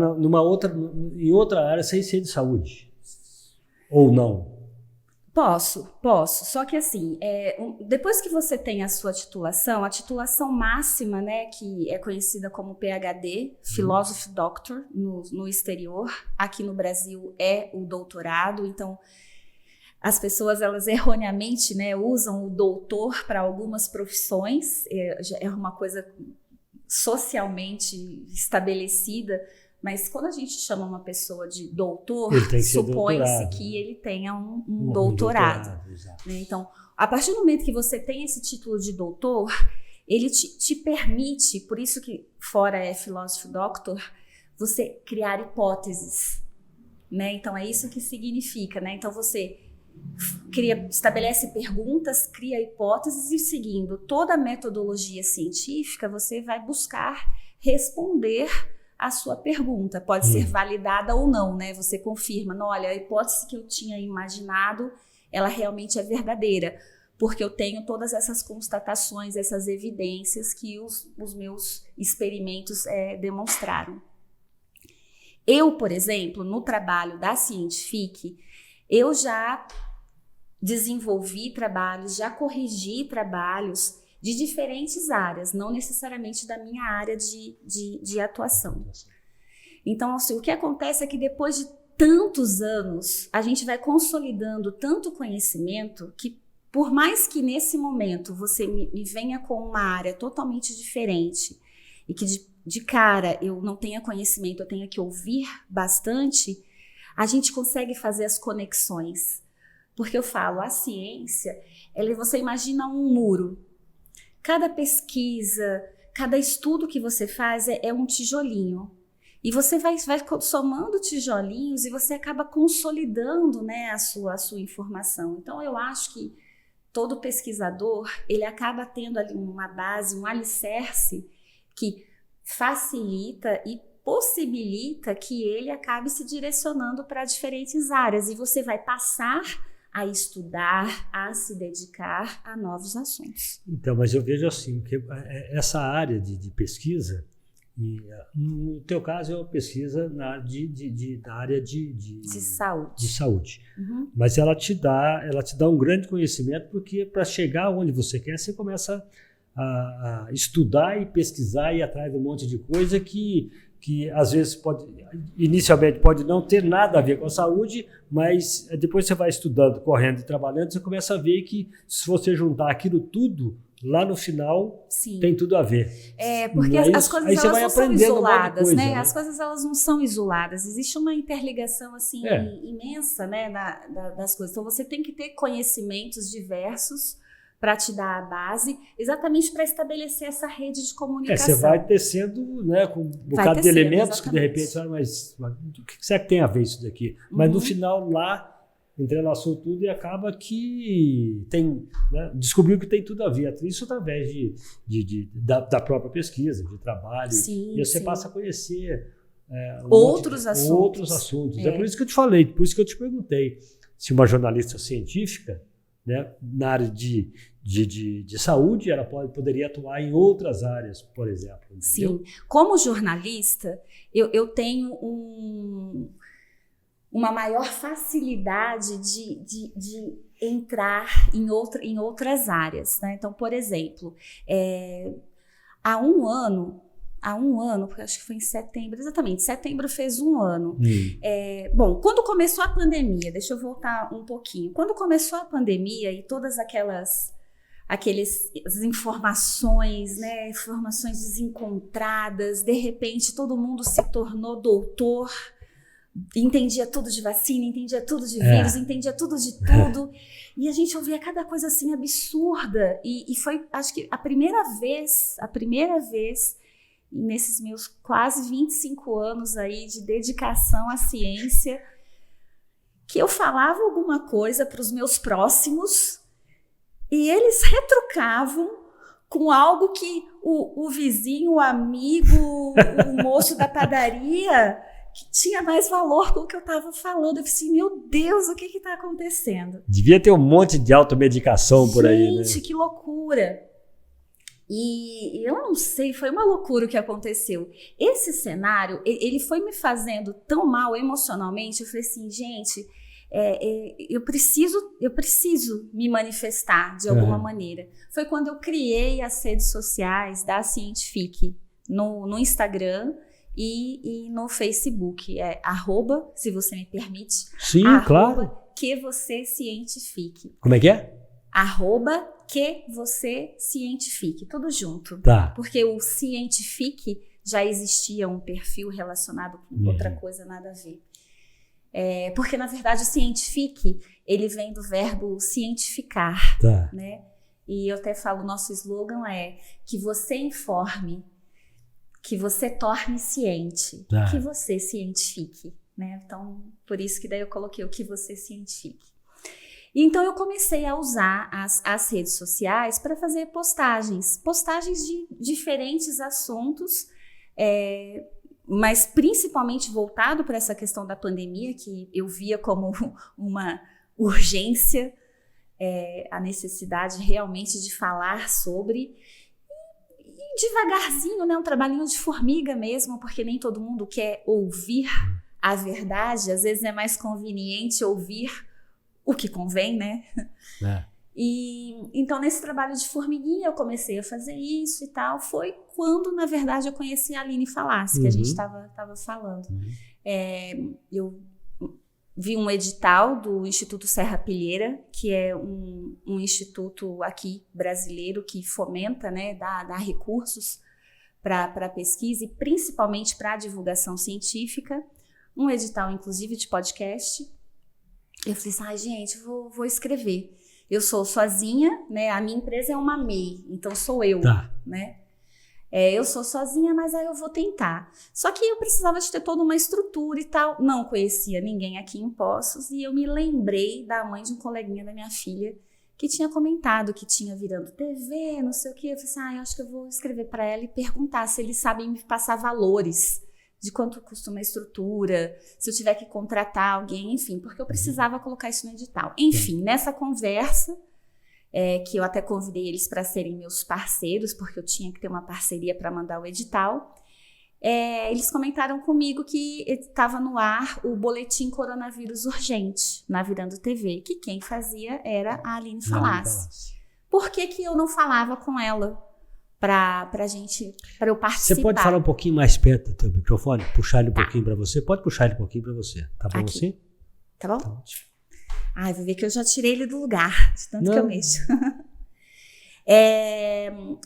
em outra área sem ser de saúde? Ou não? Posso. Só que assim, depois que você tem a sua titulação, a titulação máxima, né, que é conhecida como PhD, Philosophy Doctor, no exterior, aqui no Brasil é o doutorado. Então, as pessoas, elas erroneamente, né, usam o doutor para algumas profissões, é uma coisa socialmente estabelecida, mas quando a gente chama uma pessoa de doutor, supõe-se que ele tenha um doutorado. Né? Então, a partir do momento que você tem esse título de doutor, ele te permite, por isso que fora é Philosophy Doctor, você criar hipóteses. Né? Então, é isso que significa. Né? Então, você estabelece perguntas, cria hipóteses e, seguindo toda a metodologia científica, você vai buscar responder a sua pergunta. Pode ser validada ou não, né? Você confirma, não, olha, a hipótese que eu tinha imaginado, ela realmente é verdadeira, porque eu tenho todas essas constatações, essas evidências que os meus experimentos demonstraram. Eu, por exemplo, no trabalho da Scientific, eu já desenvolvi trabalhos, já corrigi trabalhos de diferentes áreas, não necessariamente da minha área de atuação. Então, assim, o que acontece é que depois de tantos anos, a gente vai consolidando tanto conhecimento que, por mais que nesse momento você me venha com uma área totalmente diferente e que de cara eu não tenha conhecimento, eu tenha que ouvir bastante, a gente consegue fazer as conexões. Porque eu falo, a ciência, você imagina um muro. Cada pesquisa, cada estudo que você faz é um tijolinho. E você vai somando tijolinhos e você acaba consolidando, né, a sua informação. Então, eu acho que todo pesquisador, ele acaba tendo ali uma base, um alicerce que facilita e possibilita que ele acabe se direcionando para diferentes áreas. E você vai passar a estudar, a se dedicar a novos assuntos. Então, mas eu vejo assim, que essa área de pesquisa, e no teu caso é uma pesquisa na área de saúde. De saúde. Mas ela te dá um grande conhecimento, porque para chegar onde você quer, você começa a estudar e pesquisar e ir atrás de um monte de coisa que às vezes inicialmente pode não ter nada a ver com a saúde, mas depois você vai estudando, correndo e trabalhando, você começa a ver que se você juntar aquilo tudo, lá no final, sim, tem tudo a ver. Porque as coisas elas não são isoladas, coisa, né? As coisas elas não são isoladas, existe uma interligação assim imensa, né, das coisas. Então você tem que ter conhecimentos diversos para te dar a base, exatamente para estabelecer essa rede de comunicação. Você vai tecendo, né, com um bocado de elementos, exatamente, que de repente, mas o que será que tem a ver isso daqui? Mas no final lá, entrelaçou tudo e acaba que tem, né, descobriu que tem tudo a ver. Isso através da própria pesquisa, de trabalho. Sim, e você passa a conhecer outros assuntos. É por isso que eu te falei, por isso que eu te perguntei se uma jornalista científica, né, na área de saúde, ela poderia atuar em outras áreas, por exemplo. Entendeu? Sim. Como jornalista, eu tenho uma maior facilidade de entrar em outras áreas. Né? Então, por exemplo, há um ano, porque acho que foi em setembro, exatamente, setembro fez um ano. Bom, quando começou a pandemia, deixa eu voltar um pouquinho. Quando começou a pandemia e todas aquelas informações, né, informações desencontradas, de repente todo mundo se tornou doutor entendia tudo de vacina, entendia tudo de vírus, entendia tudo de tudo. E a gente ouvia cada coisa assim absurda. E foi, acho que a primeira vez, nesses meus quase 25 anos aí de dedicação à ciência, que eu falava alguma coisa para os meus próximos e eles retrucavam com algo que o vizinho, o amigo, o moço da padaria, que tinha mais valor com o que eu estava falando. Eu falei assim, meu Deus, o que está acontecendo? Devia ter um monte de automedicação por aí, né? Gente, que loucura! E eu não sei, foi uma loucura o que aconteceu. Esse cenário, ele foi me fazendo tão mal emocionalmente. Eu falei assim, gente, eu preciso me manifestar de alguma maneira. Foi quando eu criei as redes sociais da Cientifique no Instagram e no Facebook. @ se você me permite. Sim, claro. Que você cientifique. Como é que é? @ que você cientifique, tudo junto. Tá. Porque o cientifique já existia um perfil relacionado com outra coisa, nada a ver. Porque, na verdade, o cientifique, ele vem do verbo cientificar, tá, né? E eu até falo, nosso slogan é que você informe, que você torne ciente, tá, que você cientifique, né? Então, por isso que daí eu coloquei o que você cientifique. Então eu comecei a usar as redes sociais para fazer postagens de diferentes assuntos, mas principalmente voltado para essa questão da pandemia, que eu via como uma urgência, a necessidade realmente de falar sobre, e devagarzinho, né, um trabalhinho de formiga mesmo, porque nem todo mundo quer ouvir a verdade, às vezes é mais conveniente ouvir o que convém, né? E então, nesse trabalho de formiguinha, eu comecei a fazer isso e tal. Foi quando, na verdade, eu conheci a Aline Falaschi, que a gente estava falando. Eu vi um edital do Instituto Serra Pilheira, que é um instituto aqui brasileiro que fomenta, né, dá recursos para pesquisa e principalmente para a divulgação científica. Um edital, inclusive, de podcast. Eu falei assim, gente, vou escrever. Eu sou sozinha, né? A minha empresa é uma MEI, então sou eu, né? Eu sou sozinha, mas aí eu vou tentar. Só que eu precisava de ter toda uma estrutura e tal. Não conhecia ninguém aqui em Poços e eu me lembrei da mãe de um coleguinha da minha filha que tinha comentado que tinha virando TV, não sei o quê. Eu falei assim, eu acho que eu vou escrever para ela e perguntar se eles sabem me passar valores de quanto custa uma estrutura, se eu tiver que contratar alguém, enfim, porque eu precisava colocar isso no edital. Enfim, nessa conversa, que eu até convidei eles para serem meus parceiros, porque eu tinha que ter uma parceria para mandar o edital, eles comentaram comigo que estava no ar o boletim Coronavírus Urgente, na Virando TV, que quem fazia era a Aline Falaschi. Por que eu não falava com ela? Para eu participar. Você pode falar um pouquinho mais perto do teu microfone? Puxar ele um pouquinho para você? Pode puxar ele um pouquinho para você. Tá bom assim? Tá bom? Tá. Vou ver que eu já tirei ele do lugar, de tanto que eu mexo.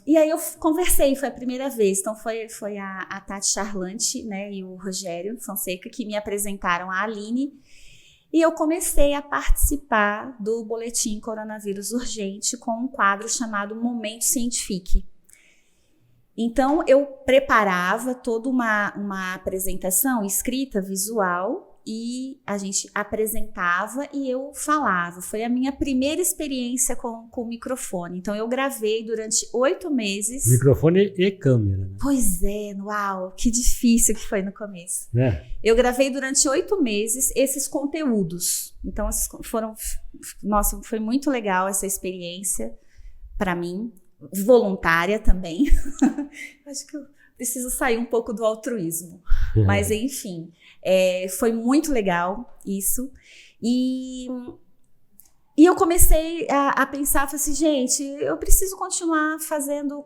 E aí eu conversei, foi a primeira vez. Então foi a Tati Charlante, né, e o Rogério Fonseca que me apresentaram a Aline. E eu comecei a participar do Boletim Coronavírus Urgente com um quadro chamado Momento Cientifique. Então, eu preparava toda uma apresentação escrita, visual, e a gente apresentava e eu falava. Foi a minha primeira experiência com o microfone. Então, eu gravei durante 8 meses. Microfone e câmera, né? Pois é, uau, que difícil que foi no começo. Eu gravei durante 8 meses esses conteúdos. Então, nossa, foi muito legal essa experiência para mim. Voluntária também. Acho que eu preciso sair um pouco do altruísmo. Mas, enfim, foi muito legal isso. E eu comecei a pensar, falei assim, gente, eu preciso continuar fazendo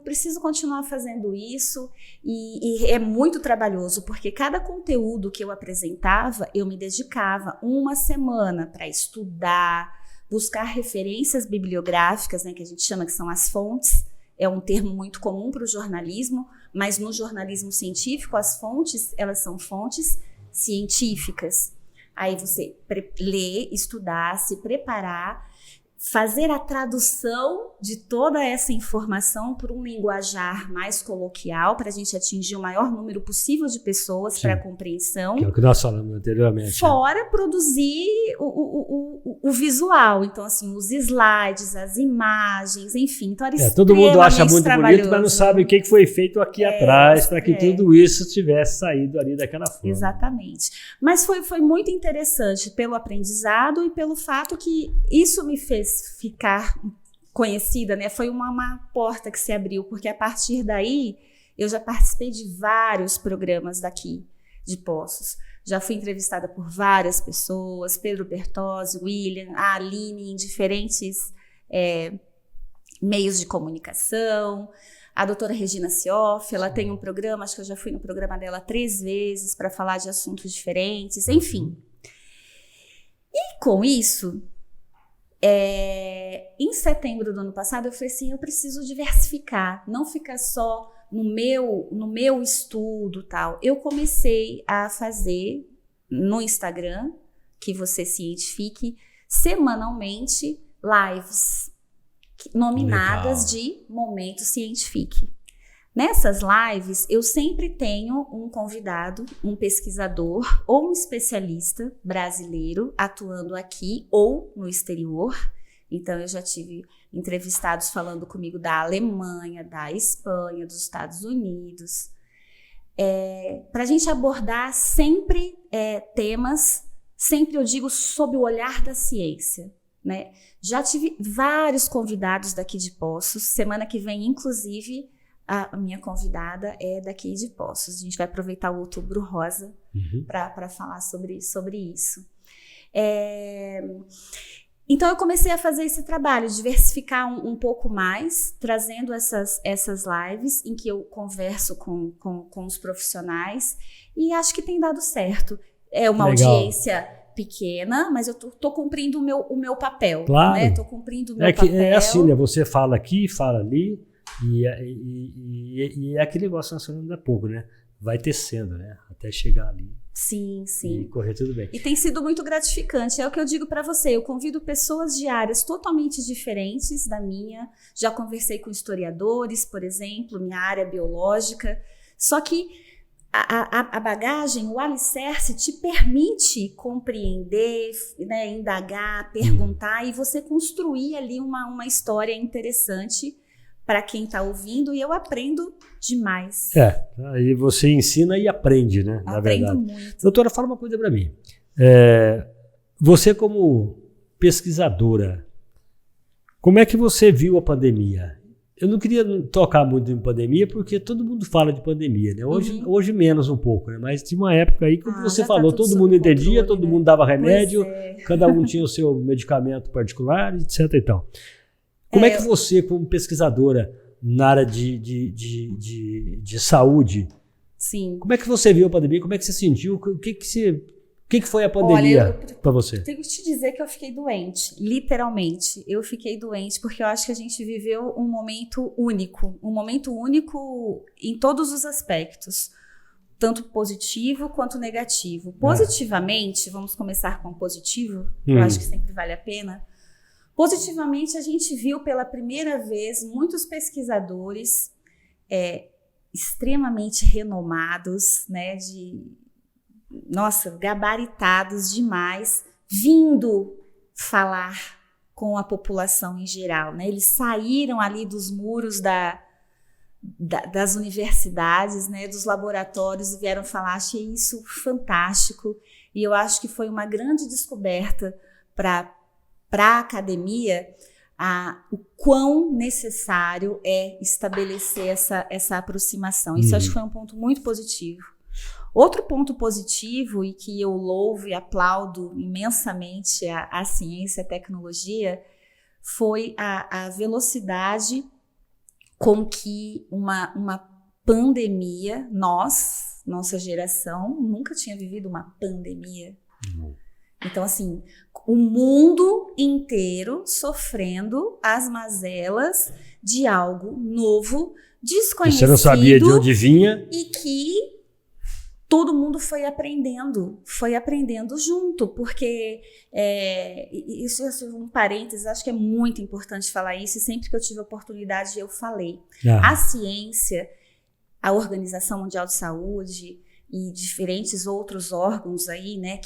isso. E é muito trabalhoso, porque cada conteúdo que eu apresentava, eu me dedicava uma semana para estudar, buscar referências bibliográficas, né, que a gente chama que são as fontes. É um termo muito comum para o jornalismo, mas no jornalismo científico as fontes, elas são fontes científicas. Aí você ler, estudar, se preparar, fazer a tradução de toda essa informação por um linguajar mais coloquial, para a gente atingir o maior número possível de pessoas para a compreensão. Que é o que nós falamos anteriormente. Fora produzir o visual. Então, assim, os slides, as imagens, enfim. Então, era todo mundo acha muito bonito, mas não sabe o que foi feito aqui atrás para que tudo isso tivesse saído ali daquela forma. Exatamente. Mas foi muito interessante pelo aprendizado e pelo fato que isso me fez ficar conhecida, né? Foi uma porta que se abriu, porque a partir daí eu já participei de vários programas daqui de Poços. Já fui entrevistada por várias pessoas, Pedro Bertozzi, William, a Aline, em diferentes meios de comunicação. A doutora Regina Cioff, ela tem um programa, acho que eu já fui no programa dela 3 vezes para falar de assuntos diferentes, enfim. E com isso, em setembro do ano passado, eu falei assim, eu preciso diversificar, não ficar só no meu estudo tal. Eu comecei a fazer no Instagram, que você cientifique, semanalmente lives nominadas de Momento Cientifique. Nessas lives, eu sempre tenho um convidado, um pesquisador ou um especialista brasileiro atuando aqui ou no exterior. Então, eu já tive entrevistados falando comigo da Alemanha, da Espanha, dos Estados Unidos. Para a gente abordar sempre temas, sempre eu digo, sob o olhar da ciência, né? Já tive vários convidados daqui de Poços. Semana que vem, inclusive, a minha convidada é daqui de Poços. A gente vai aproveitar o Outubro Rosa para falar sobre isso. Então, eu comecei a fazer esse trabalho, diversificar um pouco mais, trazendo essas lives em que eu converso com os profissionais, e acho que tem dado certo. É uma audiência pequena, mas eu tô cumprindo o meu papel. Claro. Né? Tô cumprindo o meu papel. É assim, né? Você fala aqui, fala ali, e é aquele negócio que nós falamos há pouco, né? Vai tecendo, né? Até chegar ali. Sim. E correr tudo bem. E tem sido muito gratificante. É o que eu digo para você. Eu convido pessoas de áreas totalmente diferentes da minha. Já conversei com historiadores, por exemplo, minha área biológica. Só que a bagagem, o alicerce te permite compreender, né, indagar, perguntar e você construir ali uma história interessante para quem está ouvindo, e eu aprendo demais. Aí você ensina e aprende, né? Na verdade. Muito. Doutora, fala uma coisa para mim. Você como pesquisadora, como é que você viu a pandemia? Eu não queria tocar muito em pandemia, porque todo mundo fala de pandemia, né? Hoje menos um pouco, né? Mas tinha uma época aí, como você falou, todo mundo entendia, todo mundo dava remédio, cada um tinha o seu medicamento particular, etc. e tal. Como é que você, como pesquisadora na área de saúde, como é que você viu a pandemia? Como é que você sentiu? O que foi a pandemia para você? Tenho que te dizer que eu fiquei doente, literalmente. Eu fiquei doente porque eu acho que a gente viveu um momento único em todos os aspectos, tanto positivo quanto negativo. Positivamente, vamos começar com o positivo, que eu acho que sempre vale a pena. Positivamente, a gente viu pela primeira vez muitos pesquisadores extremamente renomados, né, gabaritados demais, vindo falar com a população em geral, né? Eles saíram ali dos muros das universidades, né, dos laboratórios e vieram falar. Achei isso fantástico e eu acho que foi uma grande descoberta para a academia o quão necessário é estabelecer essa aproximação. Isso acho que foi um ponto muito positivo. Outro ponto positivo, e que eu louvo e aplaudo imensamente a ciência e a tecnologia, foi a velocidade com que uma pandemia, nossa geração, nunca tinha vivido uma pandemia. Então, assim, o mundo inteiro sofrendo as mazelas de algo novo, desconhecido. Você não sabia de onde vinha. E que todo mundo foi aprendendo junto, porque isso é um parênteses, acho que é muito importante falar isso, e sempre que eu tive oportunidade eu falei. A ciência, a Organização Mundial de Saúde e diferentes outros órgãos aí, né,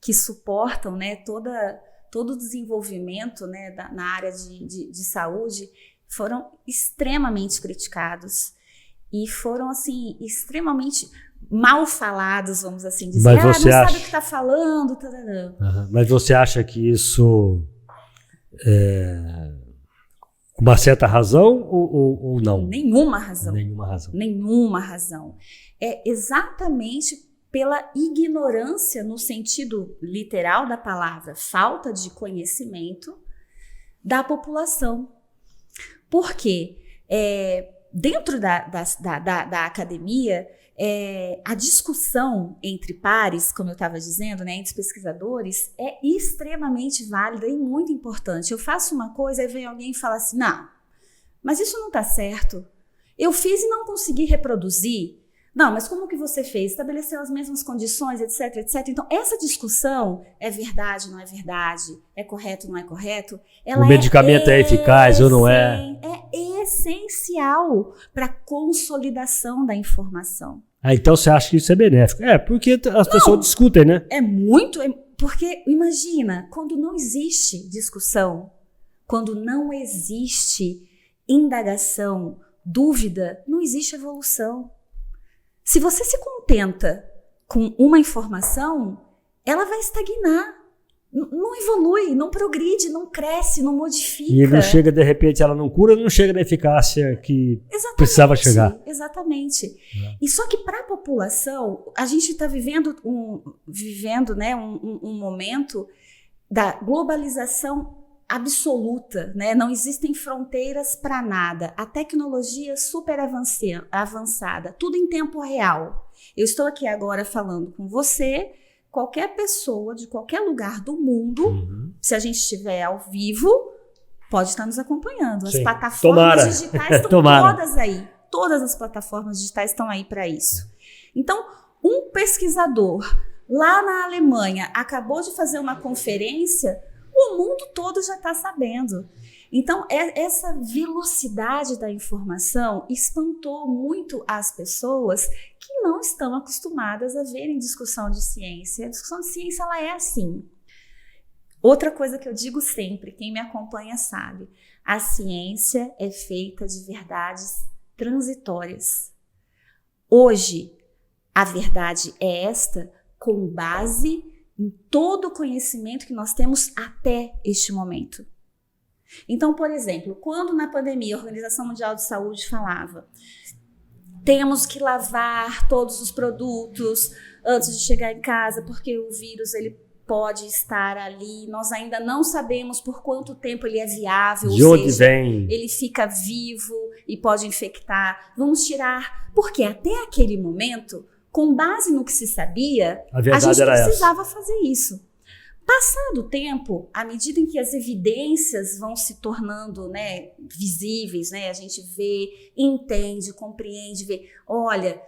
que suportam, né, todo o desenvolvimento, né, na área de saúde, foram extremamente criticados. E foram, assim, extremamente mal falados, vamos assim dizer. Mas você não acha... sabe o que está falando. Mas você acha que isso com uma certa razão ou não? Nenhuma razão. Nenhuma razão. É exatamente pela ignorância, no sentido literal da palavra, falta de conhecimento da população. Por quê? Dentro da academia, a discussão entre pares, como eu estava dizendo, né, entre os pesquisadores, é extremamente válida e muito importante. Eu faço uma coisa e vem alguém e fala assim, não, mas isso não está certo. Eu fiz e não consegui reproduzir. Não, mas como que você fez? Estabeleceu as mesmas condições, etc, etc. Então, essa discussão é verdade, não é verdade? É correto, não é correto? O medicamento é eficaz ou não é? É essencial para a consolidação da informação. Então você acha que isso é benéfico? Porque as pessoas discutem, né? Porque imagina, quando não existe discussão, quando não existe indagação, dúvida, não existe evolução. Se você se contenta com uma informação, ela vai estagnar, não evolui, não progride, não cresce, não modifica. E não chega, de repente, ela não cura, não chega na eficácia que precisava chegar. Exatamente. E só que para a população, a gente está vivendo né, um momento da globalização absoluta, né? Não existem fronteiras para nada. A tecnologia super avançada, tudo em tempo real. Eu estou aqui agora falando com você, qualquer pessoa de qualquer lugar do mundo, se a gente estiver ao vivo, pode estar nos acompanhando. As plataformas digitais estão todas aí. Todas as plataformas digitais estão aí para isso. Então, um pesquisador lá na Alemanha acabou de fazer uma conferência, o mundo todo já está sabendo. Então, essa velocidade da informação espantou muito as pessoas que não estão acostumadas a verem discussão de ciência. A discussão de ciência, ela é assim. Outra coisa que eu digo sempre, quem me acompanha sabe, a ciência é feita de verdades transitórias. Hoje, a verdade é esta, com base em todo o conhecimento que nós temos até este momento. Então, por exemplo, quando na pandemia a Organização Mundial de Saúde falava temos que lavar todos os produtos antes de chegar em casa porque o vírus ele pode estar ali, nós ainda não sabemos por quanto tempo ele é viável, de onde vem? Ele fica vivo e pode infectar, vamos tirar, porque até aquele momento, com base no que se sabia, a gente precisava fazer isso. Passado o tempo, à medida em que as evidências vão se tornando, né, visíveis, né, a gente vê, entende, compreende, vê, olha,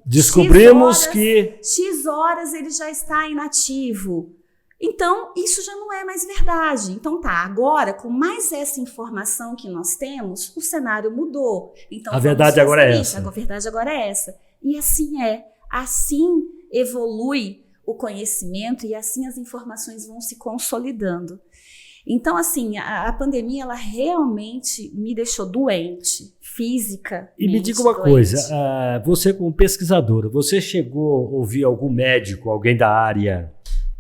descobrimos que X horas ele já está inativo. Então, isso já não é mais verdade. Então tá, agora, com mais essa informação que nós temos, o cenário mudou. Então, a verdade agora é essa. A verdade agora é essa. E assim evolui o conhecimento e assim as informações vão se consolidando. Então, assim, a pandemia, ela realmente me deixou doente, física. E me diga uma coisa, você como pesquisadora, você chegou a ouvir algum médico, alguém da área,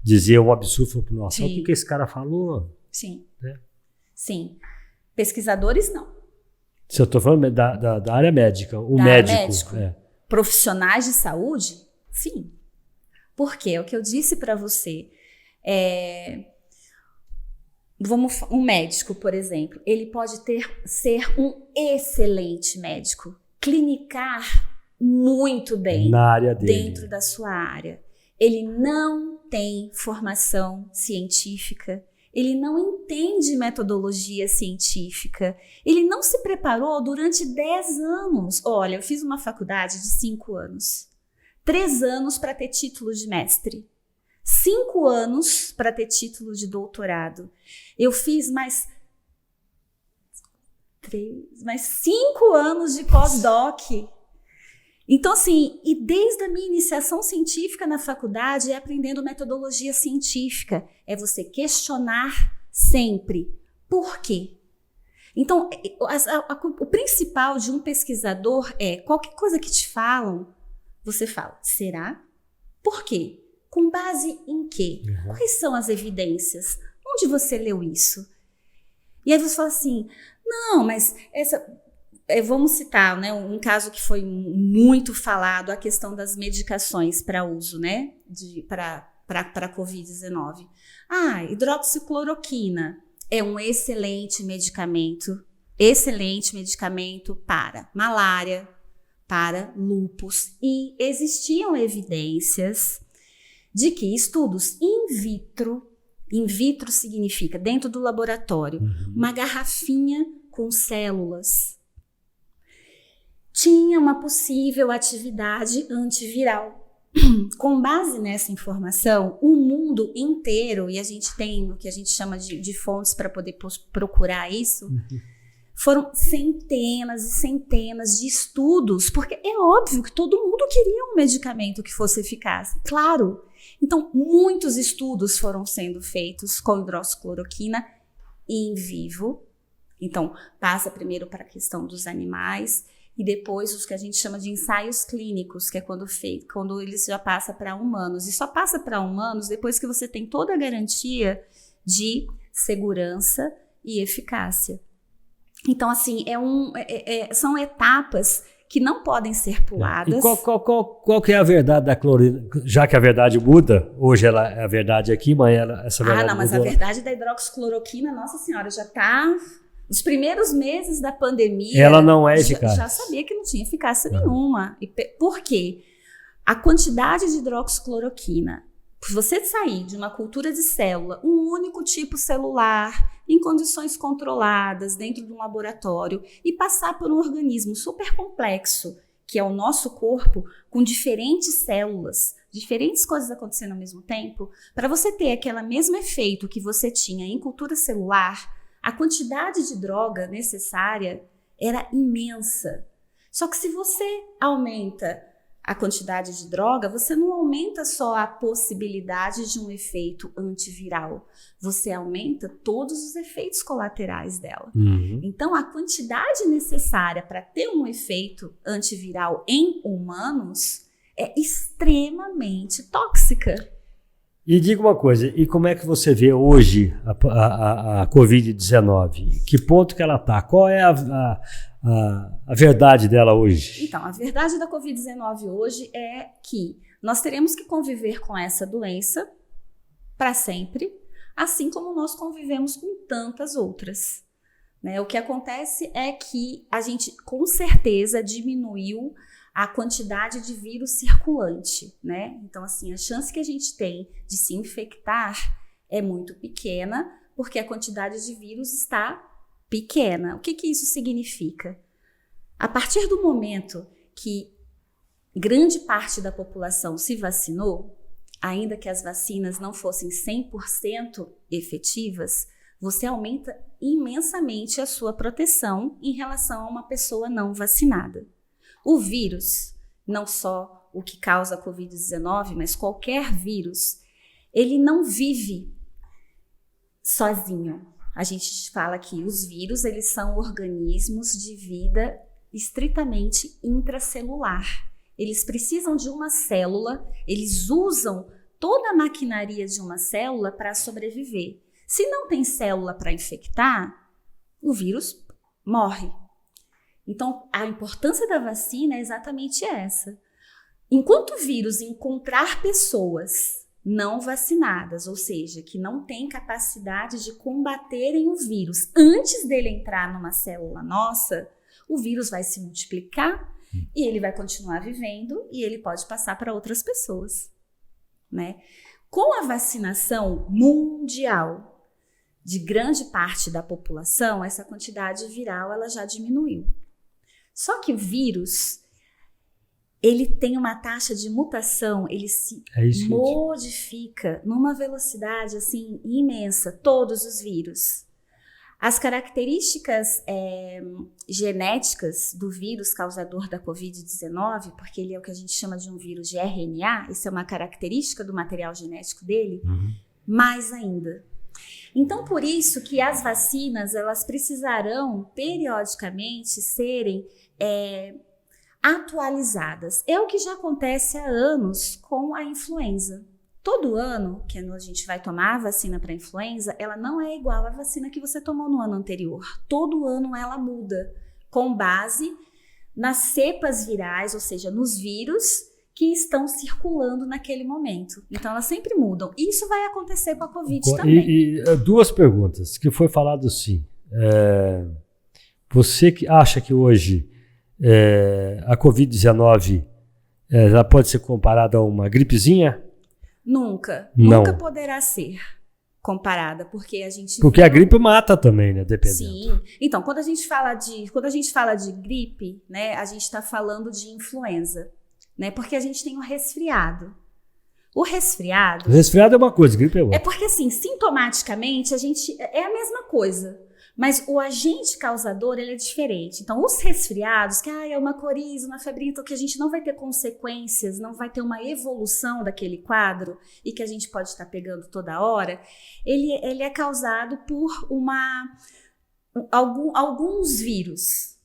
dizer um absurdo para nossa, o que esse cara falou? Sim, sim. Pesquisadores, não. Se eu estou falando da área médica, o médico. Profissionais de saúde, sim. Por quê? O que eu disse para você, um médico, por exemplo, ele pode ser um excelente médico, clinicar muito bem na área dele, dentro da sua área. Ele não tem formação científica, ele não entende metodologia científica, ele não se preparou durante 10 anos. Olha, eu fiz uma faculdade de 5 anos, 3 anos para ter título de mestre, 5 anos para ter título de doutorado. Eu fiz mais 5 anos de pós-doc. Então, assim, e desde a minha iniciação científica na faculdade é aprendendo metodologia científica, é você questionar sempre. Por quê? Então, o principal de um pesquisador é, qualquer coisa que te falam, você fala, será? Por quê? Com base em quê? Quais são as evidências? Onde você leu isso? E aí você fala assim, não, mas vamos citar, né, um caso que foi muito falado, a questão das medicações para uso, né, para a Covid-19. Hidroxicloroquina é um excelente medicamento para malária, para lúpus. E existiam evidências de que estudos in vitro significa dentro do laboratório, uma garrafinha com células, tinha uma possível atividade antiviral. Com base nessa informação, o mundo inteiro, e a gente tem o que a gente chama de fontes para poder procurar isso, foram centenas e centenas de estudos, porque é óbvio que todo mundo queria um medicamento que fosse eficaz, claro. Então, muitos estudos foram sendo feitos com hidroxicloroquina in vivo. Então, passa primeiro para a questão dos animais, e depois os que a gente chama de ensaios clínicos, que é quando eles já passam para humanos. E só passa para humanos depois que você tem toda a garantia de segurança e eficácia. Então, assim, são etapas que não podem ser puladas. E qual que é a verdade da clorina? Já que a verdade muda, hoje ela é a verdade aqui, mas essa verdade não, mas mudou. A verdade da hidroxicloroquina, nossa senhora, já está... Nos primeiros meses da pandemia... Ela não é eficaz. Já sabia que não tinha eficácia nenhuma. Por quê? A quantidade de hidroxicloroquina, por você sair de uma cultura de célula, um único tipo celular, em condições controladas, dentro de um laboratório, e passar por um organismo super complexo, que é o nosso corpo, com diferentes células, diferentes coisas acontecendo ao mesmo tempo, para você ter aquele mesmo efeito que você tinha em cultura celular, a quantidade de droga necessária era imensa. Só que se você aumenta a quantidade de droga, você não aumenta só a possibilidade de um efeito antiviral, você aumenta todos os efeitos colaterais dela. Então, a quantidade necessária para ter um efeito antiviral em humanos é extremamente tóxica. E diga uma coisa, e como é que você vê hoje a Covid-19? Que ponto que ela está? Qual é a verdade dela hoje? Então, a verdade da Covid-19 hoje é que nós teremos que conviver com essa doença para sempre, assim como nós convivemos com tantas outras, né? O que acontece é que a gente, com certeza, diminuiu a quantidade de vírus circulante, né? Então, assim, a chance que a gente tem de se infectar é muito pequena, porque a quantidade de vírus está pequena. O que isso significa? A partir do momento que grande parte da população se vacinou, ainda que as vacinas não fossem 100% efetivas, você aumenta imensamente a sua proteção em relação a uma pessoa não vacinada. O vírus, não só o que causa a Covid-19, mas qualquer vírus, ele não vive sozinho. A gente fala que os vírus, eles são organismos de vida estritamente intracelular. Eles precisam de uma célula, eles usam toda a maquinaria de uma célula para sobreviver. Se não tem célula para infectar, o vírus morre. Então, a importância da vacina é exatamente essa. Enquanto o vírus encontrar pessoas não vacinadas, ou seja, que não têm capacidade de combaterem o vírus antes dele entrar numa célula nossa, o vírus vai se multiplicar e ele vai continuar vivendo e ele pode passar para outras pessoas, né? Com a vacinação mundial, de grande parte da população, essa quantidade viral ela já diminuiu. Só que o vírus, ele tem uma taxa de mutação, ele se modifica numa velocidade assim imensa, todos os vírus. As características genéticas do vírus causador da Covid-19, porque ele é o que a gente chama de um vírus de RNA, isso é uma característica do material genético dele, mais ainda. Então, por isso que as vacinas, elas precisarão periodicamente serem atualizadas. É o que já acontece há anos com a influenza. Todo ano que a gente vai tomar a vacina para influenza, ela não é igual à vacina que você tomou no ano anterior. Todo ano ela muda, com base nas cepas virais, ou seja, nos vírus que estão circulando naquele momento. Então, elas sempre mudam. Isso vai acontecer com a Covid também. E duas perguntas, que foi falado assim. Você que acha que hoje a Covid-19 já pode ser comparada a uma gripezinha? Nunca poderá ser comparada, porque a gente... Porque a gripe mata também, né? Dependendo. Sim. Então, quando a gente fala de gripe, né, a gente está falando de influenza, né? Porque a gente tem o resfriado. O resfriado é uma coisa, gripe é outra. É porque, assim, sintomaticamente, é a mesma coisa. Mas o agente causador, ele é diferente. Então, os resfriados, que é uma coriza, uma febre, então que a gente não vai ter consequências, não vai ter uma evolução daquele quadro e que a gente pode estar pegando toda hora, ele é causado por alguns vírus.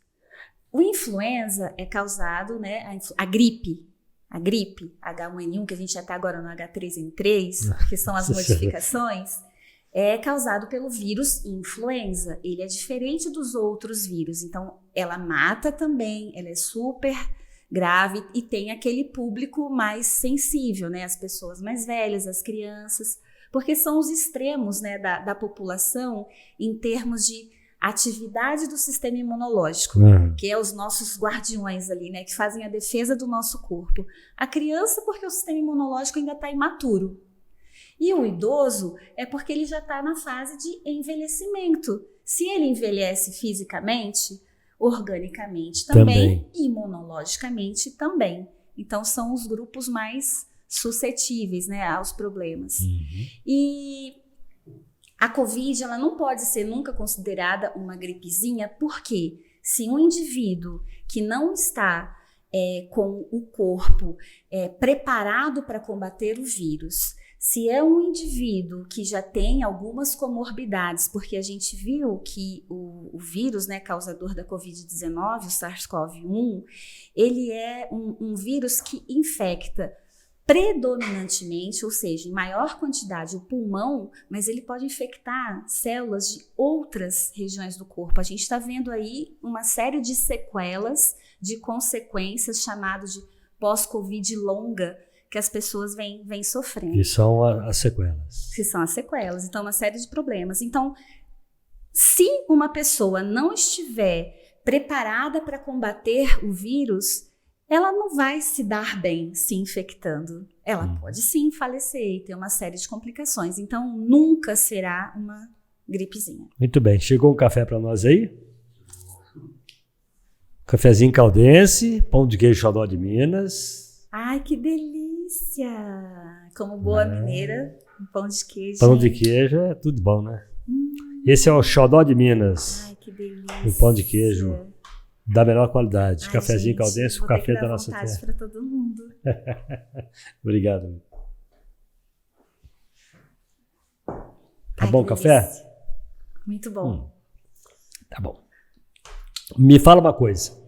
O influenza é causado, né, a gripe H1N1, que a gente já está agora no H3N3, que são as modificações, é causado pelo vírus influenza. Ele é diferente dos outros vírus, então ela mata também, ela é super grave e tem aquele público mais sensível, né? As pessoas mais velhas, as crianças, porque são os extremos, né, da população em termos de atividade do sistema imunológico, que é os nossos guardiões ali, né, que fazem a defesa do nosso corpo. A criança, porque o sistema imunológico ainda está imaturo. E o idoso é porque ele já está na fase de envelhecimento. Se ele envelhece fisicamente, organicamente também, imunologicamente também. Então, são os grupos mais suscetíveis, né, aos problemas. E a Covid, ela não pode ser nunca considerada uma gripezinha, porque se um indivíduo que não está com o corpo preparado para combater o vírus, se é um indivíduo que já tem algumas comorbidades, porque a gente viu que o vírus, né, causador da Covid-19, o SARS-CoV-1, ele é um vírus que infecta predominantemente, ou seja, em maior quantidade, o pulmão, mas ele pode infectar células de outras regiões do corpo. A gente está vendo aí uma série de sequelas, de consequências, chamadas de pós-Covid longa, que as pessoas vêm sofrendo. Que são as sequelas. Que são as sequelas. Então, uma série de problemas. Então, se uma pessoa não estiver preparada para combater o vírus, ela não vai se dar bem se infectando. Ela pode sim falecer e ter uma série de complicações. Então, nunca será uma gripezinha. Muito bem. Chegou um café para nós aí? Cafezinho caldense, pão de queijo xodó de Minas. Ai, que delícia! Como boa mineira, um pão de queijo. Pão de queijo é tudo bom, né? Esse é o xodó de Minas. Ai, que delícia! Um pão de queijo da melhor qualidade. Ai, cafezinho gente, caldense, o café da nossa terra. Para todo mundo. Obrigado. Tá Ai, bom o café? Muito bom. Tá bom. Me fala uma coisa.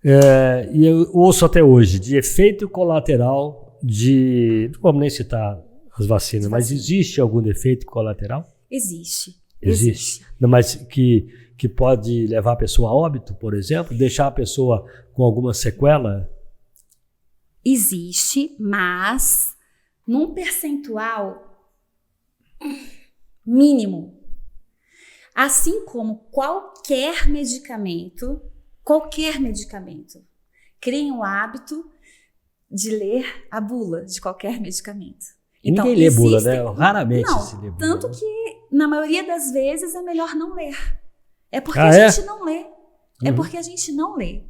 E eu ouço até hoje de efeito colateral não vamos nem citar as vacinas, mas existe algum efeito colateral? Existe. Não, mas que pode levar a pessoa a óbito, por exemplo? Deixar a pessoa com alguma sequela? Existe, mas num percentual mínimo. Assim como qualquer medicamento, criem o hábito de ler a bula de qualquer medicamento. Então, ninguém lê bula, né? Raramente se lê bula. Tanto que na maioria das vezes, é melhor não ler. É porque a gente não lê. É porque a gente não lê.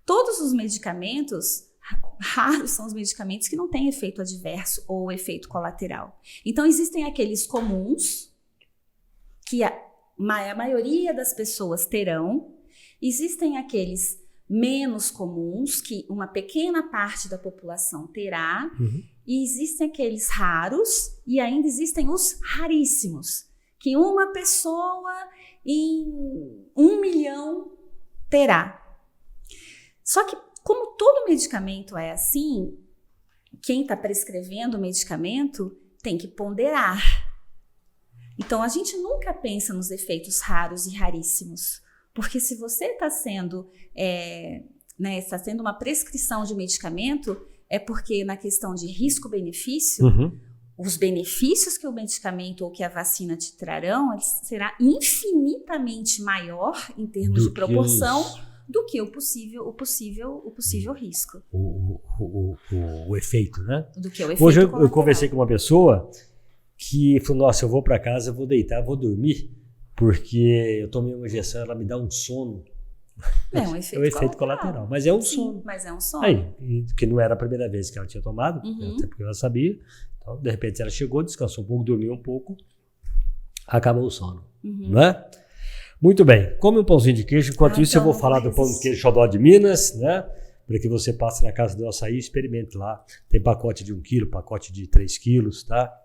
Todos os medicamentos, raros são os medicamentos que não têm efeito adverso ou efeito colateral. Então, existem aqueles comuns, que a maioria das pessoas terão. Existem aqueles menos comuns, que uma pequena parte da população terá. E existem aqueles raros, e ainda existem os raríssimos, que uma pessoa em 1 milhão terá. Só que, como todo medicamento é assim, quem está prescrevendo o medicamento tem que ponderar. Então, a gente nunca pensa nos efeitos raros e raríssimos, porque se você está tendo uma prescrição de medicamento, é porque na questão de risco-benefício, os benefícios que o medicamento ou que a vacina te trarão, será infinitamente maior em termos de proporção do que o possível risco. O efeito, né? Do que o efeito Hoje colateral. eu conversei com uma pessoa que falou, nossa, eu vou para casa, vou deitar, vou dormir, porque eu tomei uma injeção, ela me dá um sono. É um efeito colateral. Mas é um sono. Mas é um sono. Aí, que não era a primeira vez que ela tinha tomado, até porque ela sabia. Então, de repente, ela chegou, descansou um pouco, dormiu um pouco, acabou o sono. Não é? Muito bem. Come um pãozinho de queijo. Enquanto isso, eu vou falar do pão de queijo Xodó de Minas, né? Para que você passe na Casa do Açaí e experimente lá. Tem pacote de 1 quilo, pacote de 3 quilos, tá?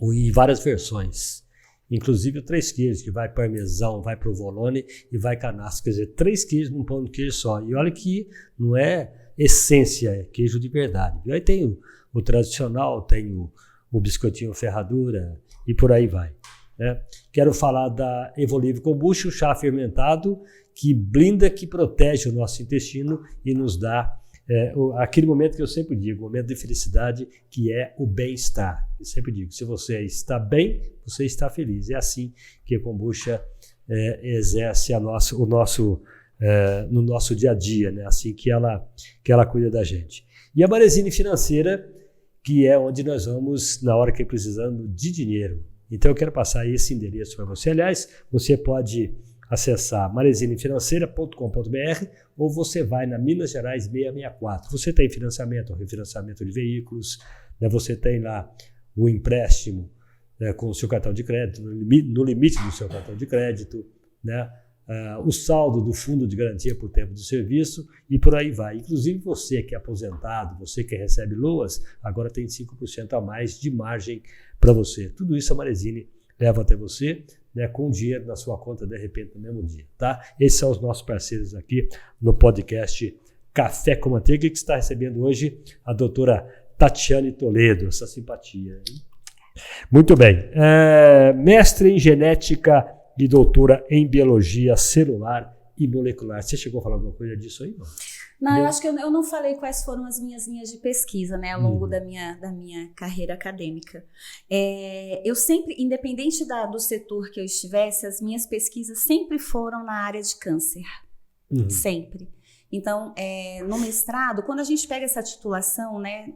E várias versões. Inclusive o 3 queijos, que vai parmesão, vai provolone e vai canastra. Quer dizer, 3 queijos num pão de queijo só. E olha que não é essência, é queijo de verdade. E aí tem o tradicional, tem o biscoitinho ferradura e por aí vai. Né? Quero falar da Evolivre Kombucha, o chá fermentado que blinda, que protege o nosso intestino e nos dá aquele momento que eu sempre digo, o momento de felicidade, que é o bem-estar. Eu sempre digo, se você está bem, você está feliz. É assim que a kombucha exerce no nosso dia a dia, né? Assim que ela cuida da gente. E a Marezine Financeira, que é onde nós vamos na hora que precisamos de dinheiro. Então eu quero passar esse endereço para você. Aliás, você pode acessar marezinefinanceira.com.br ou você vai na Minas Gerais 664. Você tem financiamento, refinanciamento de veículos, né? Você tem lá o empréstimo, né, com o seu cartão de crédito, no limite do seu cartão de crédito, né? O saldo do fundo de garantia por tempo de serviço e por aí vai. Inclusive você que é aposentado, você que recebe LOAS, agora tem 5% a mais de margem para você. Tudo isso a Marezine leva até você, né, com dinheiro na sua conta de repente no mesmo dia, tá? Esses são os nossos parceiros aqui no podcast Café com Manteiga, que está recebendo hoje a doutora Tatiane Toledo, essa simpatia, hein? Muito bem. Mestre em genética e doutora em biologia celular e molecular. Você chegou a falar alguma coisa disso aí? Não, eu acho que eu não falei quais foram as minhas linhas de pesquisa, né, ao longo da minha carreira acadêmica. Eu sempre, independente do setor que eu estivesse, as minhas pesquisas sempre foram na área de câncer. Sempre. Então, no mestrado, quando a gente pega essa titulação, né,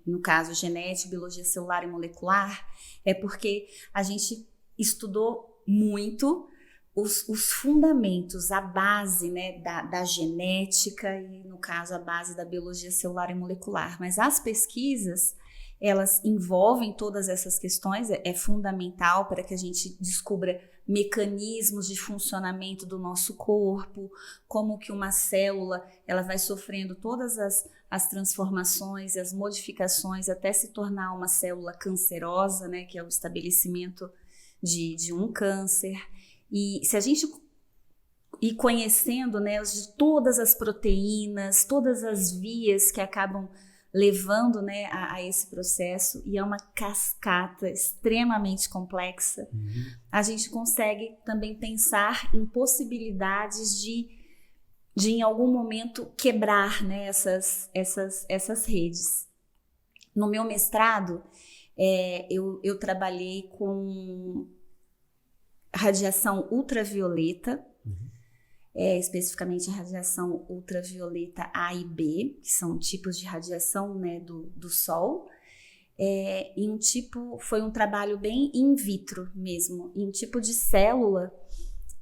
no caso genética, biologia celular e molecular, é porque a gente estudou muito os fundamentos, a base, né, da genética e, no caso, a base da biologia celular e molecular. Mas as pesquisas, elas envolvem todas essas questões, é fundamental para que a gente descubra mecanismos de funcionamento do nosso corpo, como que uma célula ela vai sofrendo todas as transformações e as modificações até se tornar uma célula cancerosa, né, que é o estabelecimento de um câncer. E se a gente ir conhecendo, né, de todas as proteínas, todas as vias que acabam levando, né, a esse processo, e é uma cascata extremamente complexa, a gente consegue também pensar em possibilidades de em algum momento quebrar, né, essas redes. No meu mestrado, eu trabalhei com radiação ultravioleta, especificamente a radiação ultravioleta A e B, que são tipos de radiação, né, do Sol. foi um trabalho bem in vitro mesmo, em um tipo de célula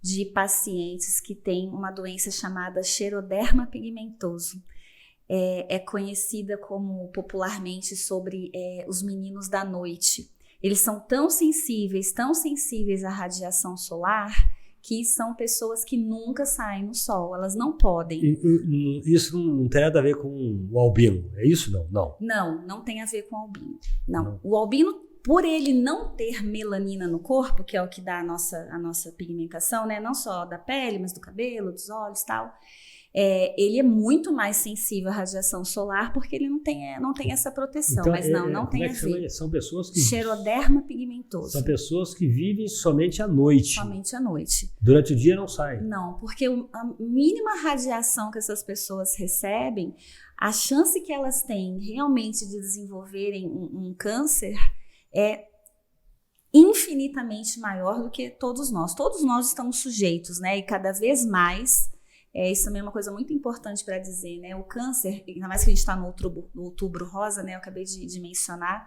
de pacientes que têm uma doença chamada xeroderma pigmentoso. É conhecida como popularmente sobre os meninos da noite. Eles são tão sensíveis à radiação solar, que são pessoas que nunca saem no sol, elas não podem. Isso não tem nada a ver com o albino, é isso? Não. Não tem a ver com o albino. Não. O albino, por ele não ter melanina no corpo, que é o que dá a nossa pigmentação, né? Não só da pele, mas do cabelo, dos olhos e tal, ele é muito mais sensível à radiação solar porque ele não tem essa proteção. Então, mas não tem a ver. São pessoas que... Xeroderma pigmentoso. São pessoas que vivem somente à noite. Somente à noite. Durante o dia não saem. Não, porque a mínima radiação que essas pessoas recebem, a chance que elas têm realmente de desenvolverem um câncer é infinitamente maior do que todos nós. Todos nós estamos sujeitos, né? E cada vez mais... isso também é uma coisa muito importante para dizer, né? O câncer, ainda mais que a gente está no Outubro Rosa, né? Eu acabei de mencionar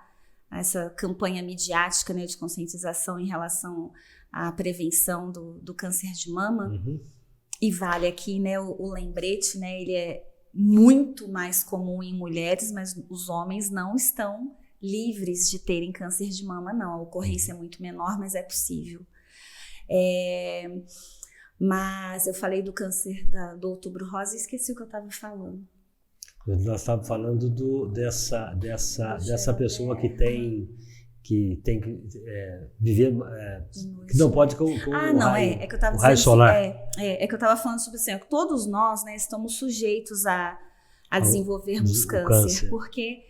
essa campanha midiática, né, de conscientização em relação à prevenção do câncer de mama. Uhum. E vale aqui, né, o lembrete, né? Ele é muito mais comum em mulheres, mas os homens não estão livres de terem câncer de mama, não. A ocorrência é muito menor, mas é possível. Mas eu falei do câncer do Outubro Rosa e esqueci o que eu estava falando. Nós estávamos falando dessa pessoa que tem que viver, que não pode com o raio, que eu tava o raio solar. É que eu estava falando sobre assim, todos nós, né, estamos sujeitos a desenvolvermos câncer, porque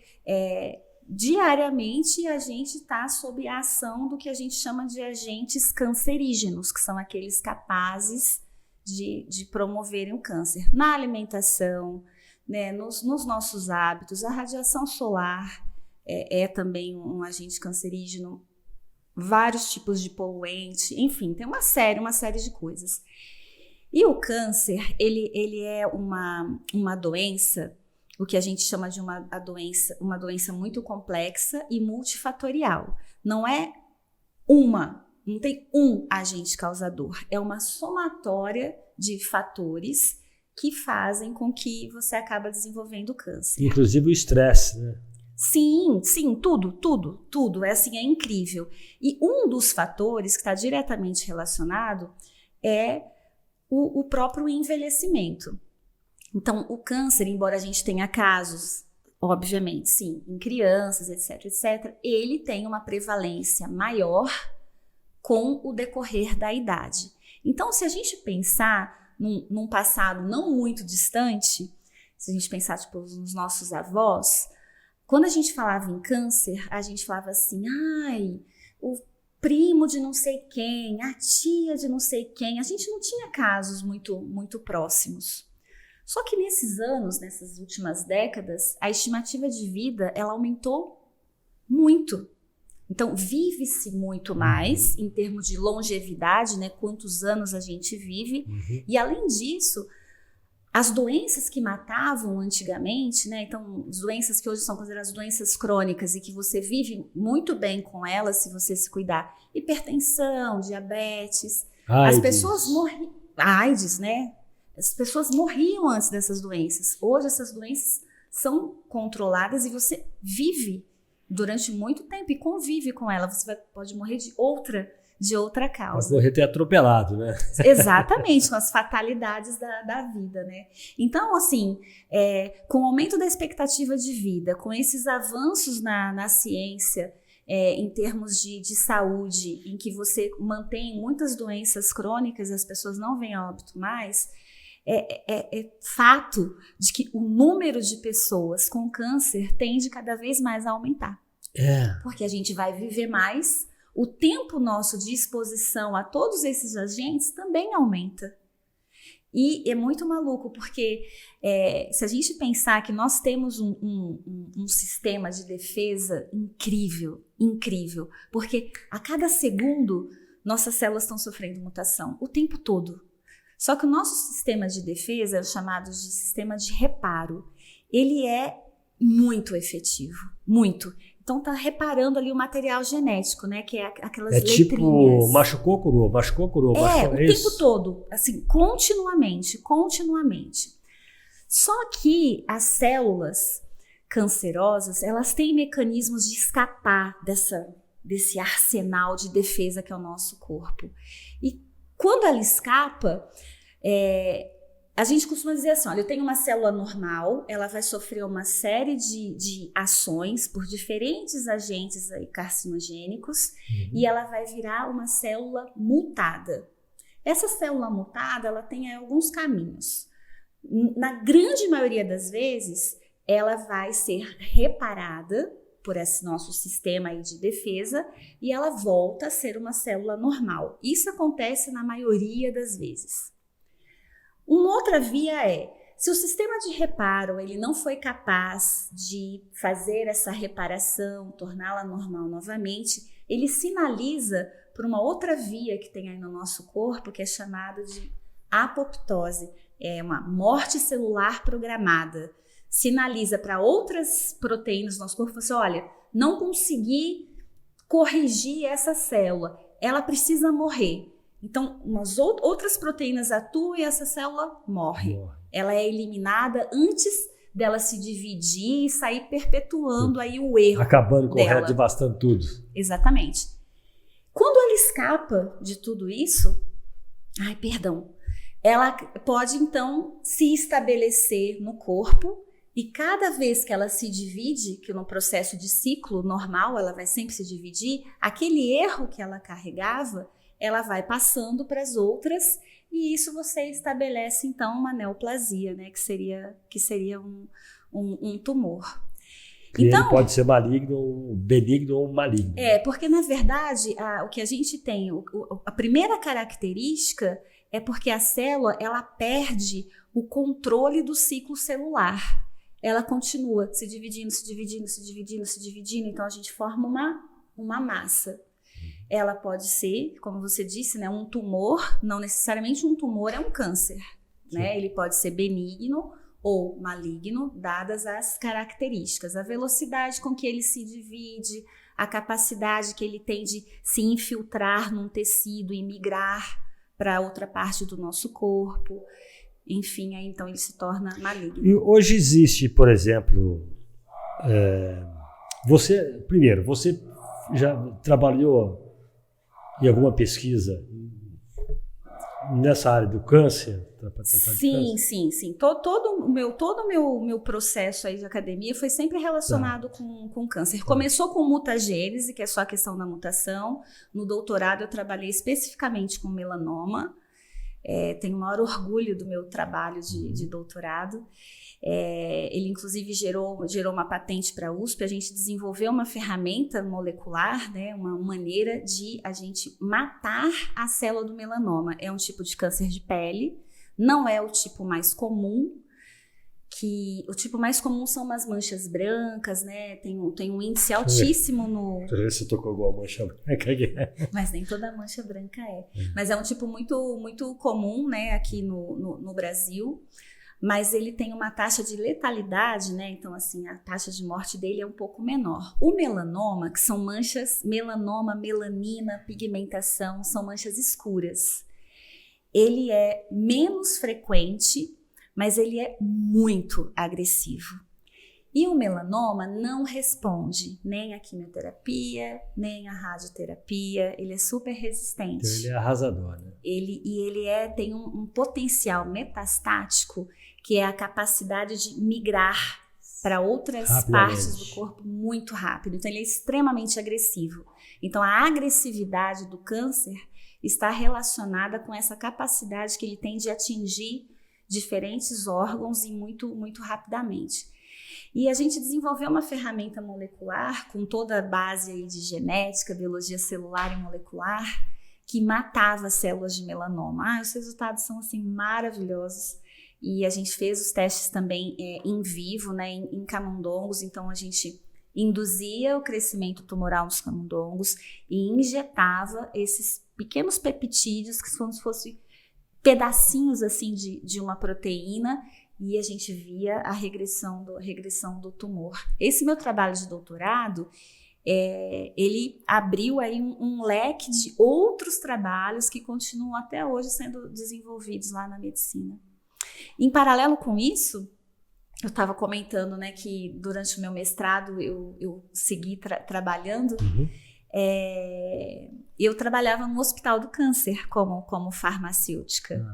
diariamente a gente está sob a ação do que a gente chama de agentes cancerígenos, que são aqueles capazes de promoverem o câncer. Na alimentação, né, nos nossos hábitos, a radiação solar é também um agente cancerígeno, vários tipos de poluente, enfim, tem uma série de coisas. E o câncer, ele é uma doença, o que a gente chama de uma doença muito complexa e multifatorial. Não tem um agente causador, é uma somatória de fatores que fazem com que você acabe desenvolvendo câncer. Inclusive o estresse, né? Sim, tudo, é incrível. E um dos fatores que está diretamente relacionado é o próprio envelhecimento. Então, o câncer, embora a gente tenha casos, obviamente, sim, em crianças, etc, ele tem uma prevalência maior com o decorrer da idade. Então, se a gente pensar num passado não muito distante, se a gente pensar, nos nossos avós, quando a gente falava em câncer, a gente falava assim, o primo de não sei quem, a tia de não sei quem, a gente não tinha casos muito próximos. Só que nessas últimas décadas, a estimativa de vida, ela aumentou muito. Então, vive-se muito mais em termos de longevidade, né? Quantos anos a gente vive. Uhum. E, além disso, as doenças que matavam antigamente, né? Então, as doenças que hoje são consideradas doenças crônicas e que você vive muito bem com elas se você se cuidar. Hipertensão, diabetes. AIDS. As pessoas morriam... AIDS, né? As pessoas morriam antes dessas doenças. Hoje essas doenças são controladas e você vive durante muito tempo e convive com ela. Você pode morrer de outra causa. Pode morrer ter atropelado, né? Exatamente, com as fatalidades da vida, né? Então, assim, com o aumento da expectativa de vida, com esses avanços na ciência, em termos de saúde, em que você mantém muitas doenças crônicas e as pessoas não vêm a óbito mais, é fato de que o número de pessoas com câncer tende cada vez mais a aumentar. Porque a gente vai viver mais, o tempo nosso de exposição a todos esses agentes também aumenta. E é muito maluco, porque se a gente pensar que nós temos um sistema de defesa incrível, porque a cada segundo nossas células estão sofrendo mutação, o tempo todo. Só que o nosso sistema de defesa, é chamado de sistema de reparo, ele é muito efetivo, muito. Então, Então tá reparando ali o material genético, né? Que é aquelas letrinhas. Tipo, machucou, curou. O tempo todo, assim, continuamente. Só que as células cancerosas, elas têm mecanismos de escapar desse arsenal de defesa que é o nosso corpo. E quando ela escapa, a gente costuma dizer assim, olha, eu tenho uma célula normal, ela vai sofrer uma série de ações por diferentes agentes aí carcinogênicos e ela vai virar uma célula mutada. Essa célula mutada, ela tem alguns caminhos. Na grande maioria das vezes, ela vai ser reparada por esse nosso sistema aí de defesa e ela volta a ser uma célula normal. Isso acontece na maioria das vezes. Uma outra via se o sistema de reparo ele não foi capaz de fazer essa reparação, torná-la normal novamente, ele sinaliza por uma outra via que tem aí no nosso corpo, que é chamada de apoptose. É uma morte celular programada. Sinaliza para outras proteínas do nosso corpo, assim, olha, não consegui corrigir essa célula, ela precisa morrer. Então, umas outras proteínas atuam e essa célula morre. Ela é eliminada antes dela se dividir e sair perpetuando aí o erro. Acabando com o dela. resto, devastando tudo. Exatamente. Quando ela escapa de tudo isso, ela pode então se estabelecer no corpo e cada vez que ela se divide, que no processo de ciclo normal ela vai sempre se dividir, aquele erro que ela carregava, ela vai passando para as outras e isso você estabelece então uma neoplasia, né, que seria um tumor. Que então, ele pode ser maligno, benigno ou maligno. Porque na verdade o que a gente tem, a primeira característica é porque a célula ela perde o controle do ciclo celular. Ela continua se dividindo, então a gente forma uma massa. Ela pode ser, como você disse, né, um tumor, não necessariamente um tumor é um câncer, né? Ele pode ser benigno ou maligno, dadas as características, a velocidade com que ele se divide, a capacidade que ele tem de se infiltrar num tecido e migrar para outra parte do nosso corpo. Enfim, aí então ele se torna maligno. E hoje existe, por exemplo, você já trabalhou em alguma pesquisa nessa área do câncer? Sim. Todo o meu processo aí de academia foi sempre relacionado com câncer. Começou com mutagênese, que é só a questão da mutação. No doutorado eu trabalhei especificamente com melanoma. Tenho o maior orgulho do meu trabalho de doutorado. Ele inclusive gerou uma patente para a USP. A gente desenvolveu uma ferramenta molecular, né, uma maneira de a gente matar a célula do melanoma. É um tipo de câncer de pele, não é o tipo mais comum, que o tipo mais comum são umas manchas brancas, né? Tem um índice altíssimo no... Deixa eu ver se tocou igual mancha branca. Mas nem toda mancha branca é. Mas é um tipo muito, muito comum, né, aqui no Brasil. Mas ele tem uma taxa de letalidade, né? Então, assim, a taxa de morte dele é um pouco menor. O melanoma, que são manchas, melanoma, melanina, pigmentação, são manchas escuras. Ele é menos frequente, mas ele é muito agressivo. E o melanoma não responde nem à quimioterapia, nem à radioterapia, ele é super resistente. Então ele é arrasador, né? Ele tem um potencial metastático, que é a capacidade de migrar para outras partes do corpo muito rápido. Então ele é extremamente agressivo. Então a agressividade do câncer está relacionada com essa capacidade que ele tem de atingir diferentes órgãos e muito, muito rapidamente. E a gente desenvolveu uma ferramenta molecular com toda a base aí de genética, biologia celular e molecular, que matava células de melanoma. Os resultados são assim maravilhosos. E a gente fez os testes também em vivo, né, em camundongos. Então a gente induzia o crescimento tumoral nos camundongos e injetava esses pequenos peptídeos, que são como se fossem pedacinhos assim de uma proteína, e a gente via a regressão do tumor. Esse meu trabalho de doutorado, ele abriu aí um leque de outros trabalhos que continuam até hoje sendo desenvolvidos lá na medicina. Em paralelo com isso, eu estava comentando, né, que durante o meu mestrado eu segui trabalhando. Eu trabalhava no Hospital do Câncer como farmacêutica.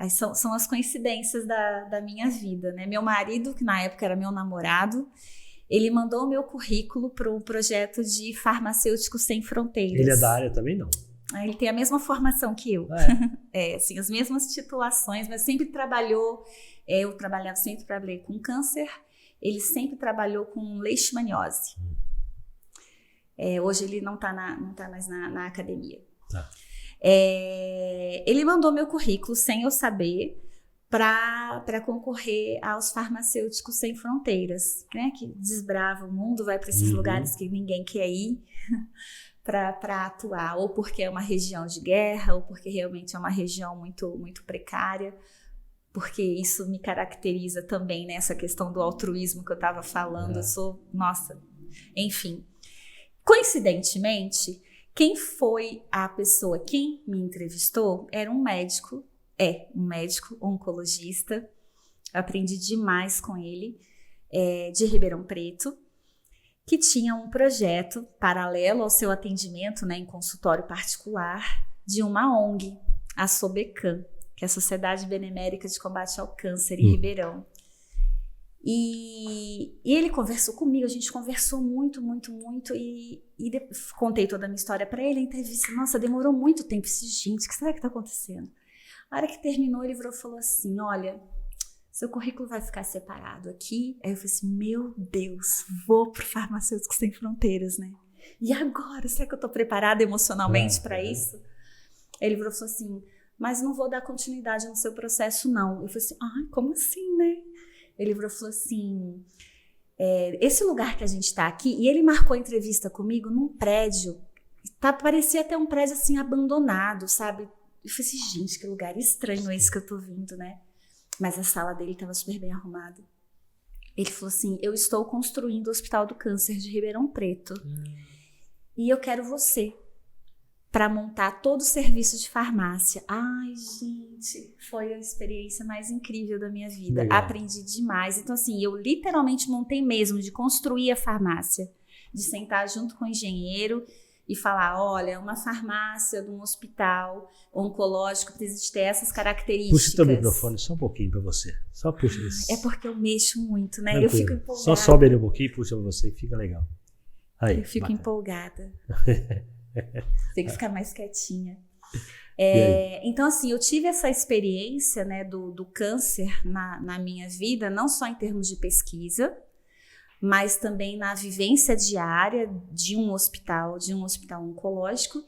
São as coincidências da minha vida, né? Meu marido, que na época era meu namorado, ele mandou o meu currículo para um projeto de Farmacêuticos Sem Fronteiras. Ele é da área também, não? Ele tem a mesma formação que eu. Assim, as mesmas titulações, mas sempre trabalhou. Eu sempre trabalhei com câncer, ele sempre trabalhou com leishmaniose. Hoje ele não tá mais na academia. Tá. Ele mandou meu currículo sem eu saber para concorrer aos Farmacêuticos Sem Fronteiras, né, que desbrava o mundo, vai para esses lugares que ninguém quer ir para atuar, ou porque é uma região de guerra, ou porque realmente é uma região muito, muito precária, porque isso me caracteriza também, né, essa questão do altruísmo que eu estava falando. Eu sou, enfim. Coincidentemente, quem foi a pessoa, quem me entrevistou, era um médico oncologista. Eu aprendi demais com ele, de Ribeirão Preto, que tinha um projeto paralelo ao seu atendimento, né, em consultório particular, de uma ONG, a Sobecan, que é a Sociedade Benemérita de Combate ao Câncer em Ribeirão. E ele conversou comigo, a gente conversou muito, muito, muito, e contei toda a minha história para ele. A entrevista, nossa, demorou muito tempo. Gente, o que será que está acontecendo? A hora que terminou, ele virou e falou assim: olha, seu currículo vai ficar separado aqui. Aí eu falei assim: meu Deus, vou pro Farmacêuticos Sem Fronteiras, né? E agora? Será que eu tô preparada emocionalmente para isso? Aí ele virou e falou assim: mas não vou dar continuidade no seu processo, não. Eu falei assim: ai, como assim, né? Ele virou e falou assim: esse lugar que a gente tá aqui, e ele marcou a entrevista comigo num prédio, parecia até um prédio assim abandonado, sabe? Eu falei assim: gente, que lugar estranho esse que eu tô vindo, né? Mas a sala dele estava super bem arrumada. Ele falou assim: eu estou construindo o Hospital do Câncer de Ribeirão Preto e eu quero você para montar todo o serviço de farmácia. Ai, gente, foi a experiência mais incrível da minha vida. Legal. Aprendi demais. Então, assim, eu literalmente montei mesmo, de construir a farmácia, de sentar junto com o engenheiro e falar: olha, uma farmácia de um hospital oncológico precisa ter essas características. Puxa o teu microfone só um pouquinho para você. Só puxa isso. É porque eu mexo muito, né? Tranquilo. Eu fico empolgada. Só sobe ele um pouquinho e puxa para você, fica legal. Aí, eu fico empolgada. Tem que ficar mais quietinha. Então, assim, eu tive essa experiência, né, do câncer na minha vida, não só em termos de pesquisa, mas também na vivência diária de um hospital oncológico.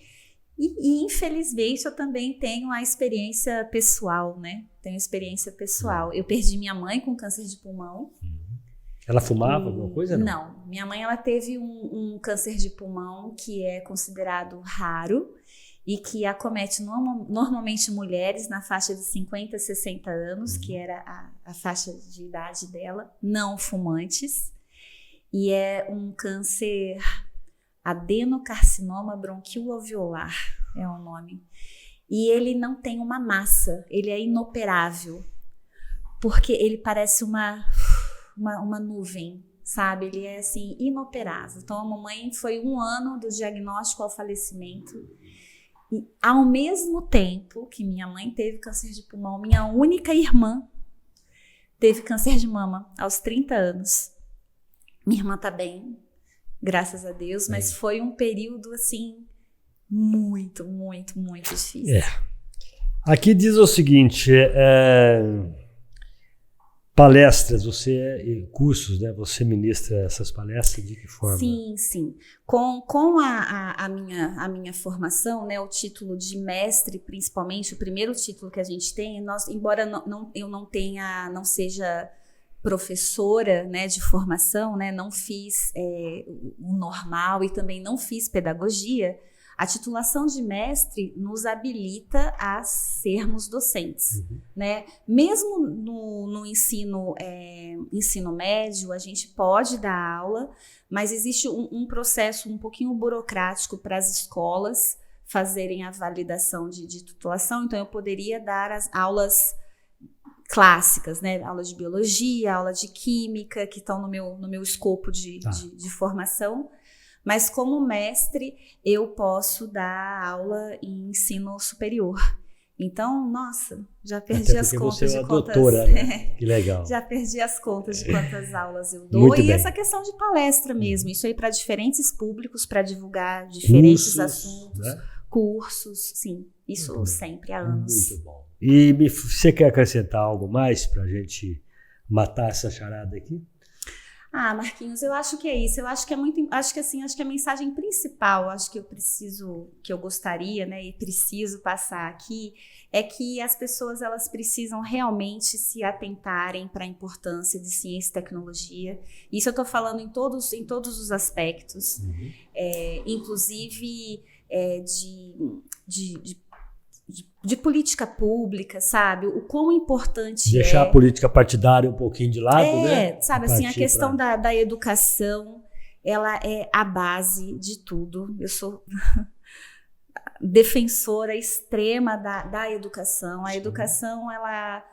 E infelizmente, eu também tenho a experiência pessoal, né? Eu perdi minha mãe com câncer de pulmão. Ela fumava alguma coisa? Não, minha mãe ela teve um câncer de pulmão que é considerado raro e que acomete normalmente mulheres na faixa de 50, 60 anos, que era a faixa de idade dela, não fumantes. E é um câncer adenocarcinoma bronquioalveolar, é o nome. E ele não tem uma massa, ele é inoperável, porque ele parece uma nuvem, sabe? Ele é assim, inoperável. Então a mamãe foi 1 ano do diagnóstico ao falecimento. E ao mesmo tempo que minha mãe teve câncer de pulmão, minha única irmã teve câncer de mama aos 30 anos. Minha irmã tá bem, graças a Deus, mas foi um período assim muito, muito, muito difícil. Aqui diz o seguinte: palestras, cursos, né? Você ministra essas palestras de que forma? Sim. Com a minha formação, né, o título de mestre, principalmente, o primeiro título que a gente tem, embora eu não seja professora, né, de formação, né, não fiz o normal e também não fiz pedagogia, A titulação de mestre nos habilita a sermos docentes, né? Mesmo no ensino médio, a gente pode dar aula, mas existe um processo um pouquinho burocrático para as escolas fazerem a validação de titulação. Então, eu poderia dar as aulas clássicas, né? Aula de biologia, aula de química, que estão no meu escopo de formação. Mas como mestre, eu posso dar aula em ensino superior. Então, nossa, já perdi as contas de quantas... doutora, né? Que legal. Já perdi as contas de quantas aulas eu dou. Muito bem. Essa questão de palestra mesmo, isso aí para diferentes públicos, para divulgar diferentes assuntos, né? Cursos, sim, isso sempre há anos. Muito bom. E você quer acrescentar algo mais para a gente matar essa charada aqui? Marquinhos, eu acho que é isso. Eu acho que é muito, acho que a mensagem principal, acho que eu gostaria, né, e preciso passar aqui, é que as pessoas, elas precisam realmente se atentarem para a importância de ciência e tecnologia. Isso eu estou falando em todos os aspectos, inclusive de política pública, sabe? O quão importante deixar a política partidária um pouquinho de lado, né? Sabe, assim, a questão da educação, ela é a base de tudo. Eu sou defensora extrema da educação. A educação, ela...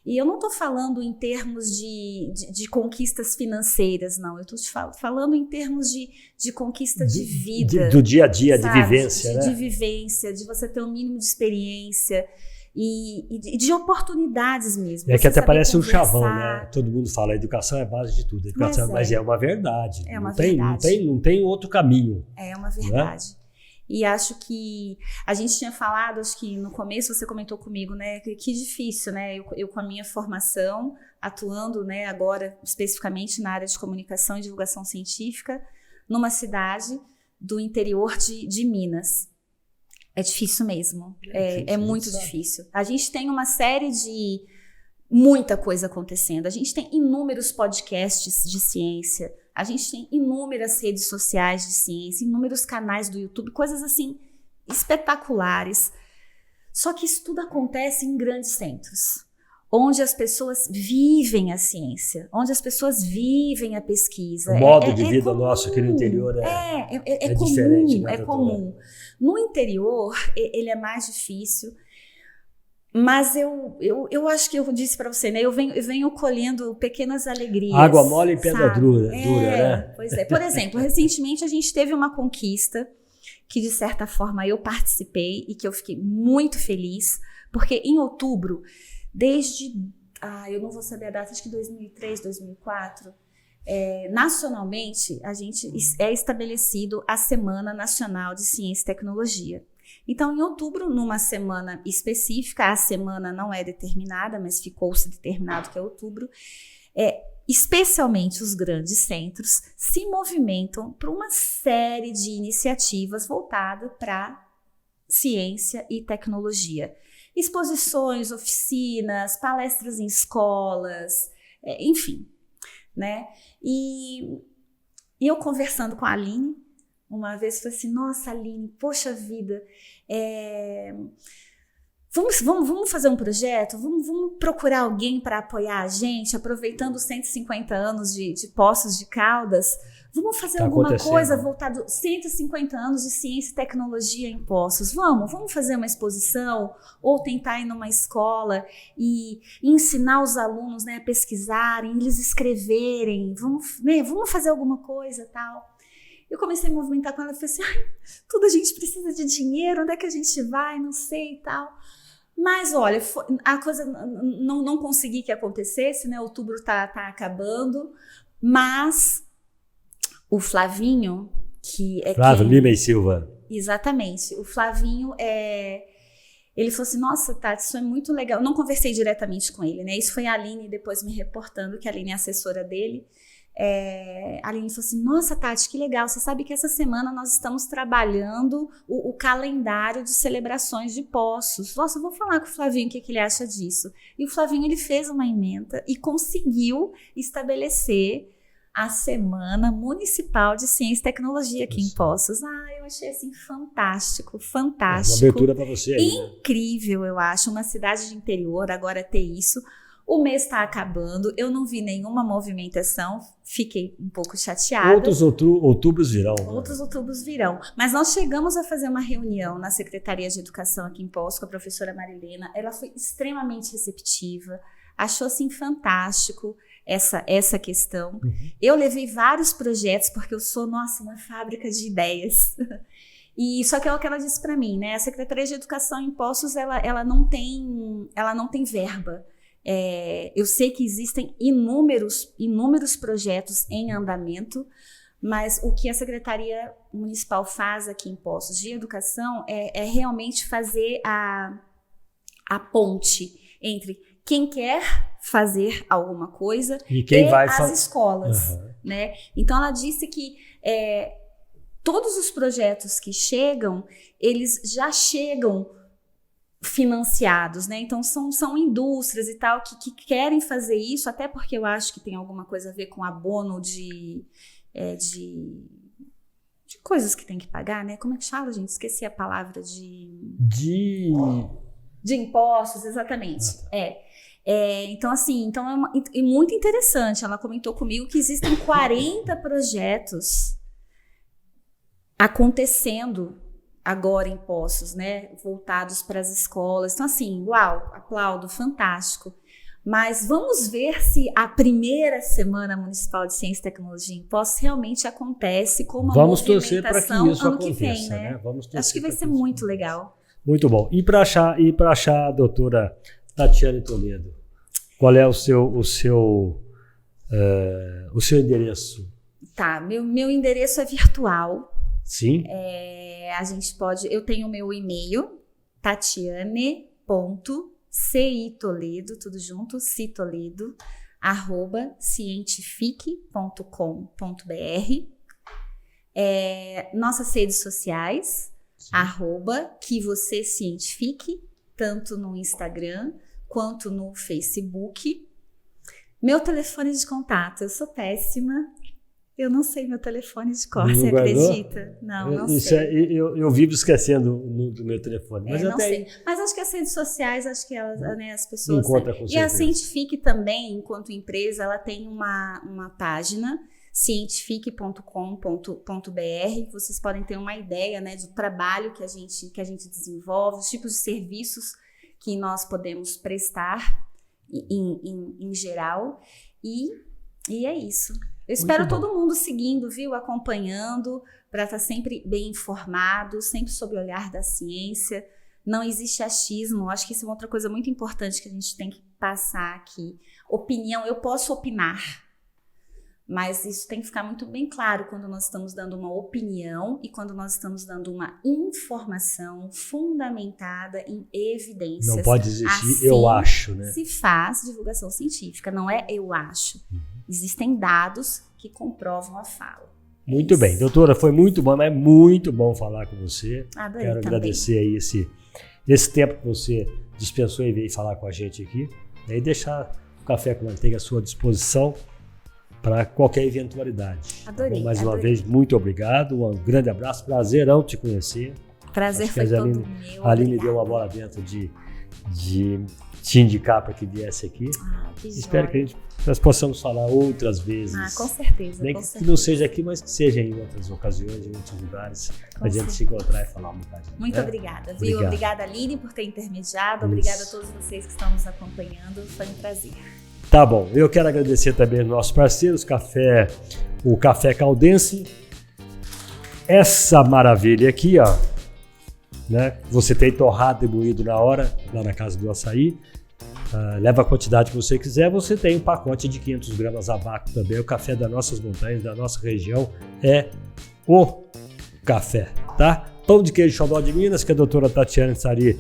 E eu não estou falando em termos de conquistas financeiras, não. Eu estou te falando em termos de conquista de vida. Do dia a dia, sabe? De vivência, né? De vivência, de você ter um mínimo de experiência e de oportunidades mesmo. É que até parece um chavão, né? Todo mundo fala, a educação é a base de tudo. Mas é uma verdade. É uma verdade. Não tem outro caminho. É uma verdade. Né? E acho que a gente tinha falado, acho que no começo você comentou comigo, né, que difícil, né, eu com a minha formação, atuando, né, agora especificamente na área de comunicação e divulgação científica, numa cidade do interior de Minas. É difícil mesmo, é muito difícil. A gente tem uma série de muita coisa acontecendo, a gente tem inúmeros podcasts de ciência, a gente tem inúmeras redes sociais de ciência, inúmeros canais do YouTube, coisas assim espetaculares. Só que isso tudo acontece em grandes centros, onde as pessoas vivem a ciência, onde as pessoas vivem a pesquisa. O modo de vida nosso aqui no interior é comum, diferente, né, é comum. No interior, ele é mais difícil. Mas eu acho que eu disse para você, né? Eu venho colhendo pequenas alegrias. Água mole e pedra dura, né? Pois é. Por exemplo, recentemente a gente teve uma conquista que, de certa forma, eu participei e que eu fiquei muito feliz, porque em outubro, eu não vou saber a data, acho que 2003, 2004, nacionalmente, a gente é estabelecido a Semana Nacional de Ciência e Tecnologia. Então, em outubro, numa semana específica, a semana não é determinada, mas ficou-se determinado que é outubro, especialmente os grandes centros se movimentam para uma série de iniciativas voltadas para ciência e tecnologia. Exposições, oficinas, palestras em escolas, enfim, né? E eu conversando com a Aline, uma vez falei assim, nossa, Aline, poxa vida, vamos fazer um projeto? Vamos procurar alguém para apoiar a gente, aproveitando os 150 anos de Poços de Caldas? Vamos fazer alguma coisa voltada 150 anos de ciência e tecnologia em Poços? Vamos fazer uma exposição ou tentar ir numa escola e ensinar os alunos, né, a pesquisarem, eles escreverem, vamos fazer alguma coisa e tal. Eu comecei a me movimentar com ela e falei assim, tudo a gente precisa de dinheiro, onde é que a gente vai, não sei e tal. Mas olha, a coisa não consegui que acontecesse, né? Outubro tá acabando, mas o Flavinho, que é Flávio Lima e Silva. Exatamente, o Flavinho ele falou assim, nossa, Tati, isso é muito legal. Eu não conversei diretamente com ele, né? Isso foi a Aline depois me reportando, que a Aline é assessora dele. A Aline falou assim, nossa, Tati, que legal, você sabe que essa semana nós estamos trabalhando o calendário de celebrações de Poços. Nossa, eu vou falar com o Flavinho o que ele acha disso. E o Flavinho, ele fez uma ementa e conseguiu estabelecer a Semana Municipal de Ciência e Tecnologia aqui em Poços. Eu achei assim fantástico. Uma abertura para você aí. Incrível, eu acho, uma cidade de interior agora ter isso. O mês está acabando, eu não vi nenhuma movimentação, fiquei um pouco chateada. Outros outubros virão. Outros outubros virão. Mas nós chegamos a fazer uma reunião na Secretaria de Educação aqui em Poços com a professora Marilena. Ela foi extremamente receptiva, achou assim fantástico essa questão. Uhum. Eu levei vários projetos, porque eu sou, uma fábrica de ideias. E só que é o que ela disse para mim, né? A Secretaria de Educação em Poços, ela não tem verba. Eu sei que existem inúmeros projetos em andamento, mas o que a Secretaria Municipal faz aqui em Poços de Educação é realmente fazer a ponte entre quem quer fazer alguma coisa e quem vai as escolas. Uhum. Né? Então ela disse que todos os projetos que chegam, eles já chegam financiados, né? Então são indústrias e tal que querem fazer isso, até porque eu acho que tem alguma coisa a ver com abono de coisas que tem que pagar, né? Como é que chama, gente? Esqueci a palavra de impostos, exatamente. Então assim, é muito interessante. Ela comentou comigo que existem 40 projetos acontecendo agora em Poços, né, voltados para as escolas. Então, assim, uau, aplaudo, fantástico. Mas vamos ver se a primeira Semana Municipal de Ciência e Tecnologia em Poços realmente acontece com uma movimentação ano que vem, né? Acho que vai ser muito legal. Muito bom. E para achar a doutora Tatiane Toledo, qual é o seu endereço? Tá, meu endereço é virtual. Sim. A gente pode. Eu tenho o meu e-mail, tatiane.citoledo, tudo junto, citoledo, @cientifique.com.br. Nossas redes sociais, @que você cientifique, tanto no Instagram quanto no Facebook. Meu telefone de contato, eu sou péssima. Eu não sei meu telefone de cor, você acredita? Não sei. Eu vivo esquecendo do meu telefone. Mas não sei. Mas acho que as redes sociais, acho que elas, né, as pessoas... Encontra com certeza. E a Cientifique também, enquanto empresa, ela tem uma página, cientifique.com.br. Vocês podem ter uma ideia, né, do trabalho que a gente desenvolve, os tipos de serviços que nós podemos prestar em geral. E é isso. Eu espero todo mundo seguindo, viu? Acompanhando, para estar sempre bem informado, sempre sob o olhar da ciência. Não existe achismo. Acho que isso é outra coisa muito importante que a gente tem que passar aqui. Opinião, eu posso opinar, mas isso tem que ficar muito bem claro quando nós estamos dando uma opinião e quando nós estamos dando uma informação fundamentada em evidências. Não pode existir assim, eu acho, né? Se faz divulgação científica, não é eu acho. Existem dados que comprovam a fala. Muito bem, doutora, foi muito bom, mas é muito bom falar com você. Adorei. Quero também agradecer aí esse tempo que você dispensou e veio falar com a gente aqui. E deixar o Café com Manteiga à sua disposição para qualquer eventualidade. Adorei. Mais uma vez, muito obrigado, um grande abraço, prazerão te conhecer. Prazer foi todo meu. A Aline deu uma bola dentro de te indicar para que viesse aqui. Espero que nós possamos falar outras vezes. Com certeza. Nem que não seja aqui, mas que seja em outras ocasiões, em outros lugares, para a gente se encontrar e falar um bocadinho. Muito obrigada, viu? Obrigada, Aline, por ter intermediado. Obrigada a todos vocês que estão nos acompanhando. Foi um prazer. Tá bom. Eu quero agradecer também aos nossos parceiros, o Café Caldense. Essa maravilha aqui, ó, né? Você tem torrado e moído na hora, lá na Casa do Açaí. Leva a quantidade que você quiser. Você tem um pacote de 500 gramas a vácuo também. O café das nossas montanhas, da nossa região, é o café, tá? Pão de queijo Xodó de Minas, que a doutora Tatiane estaria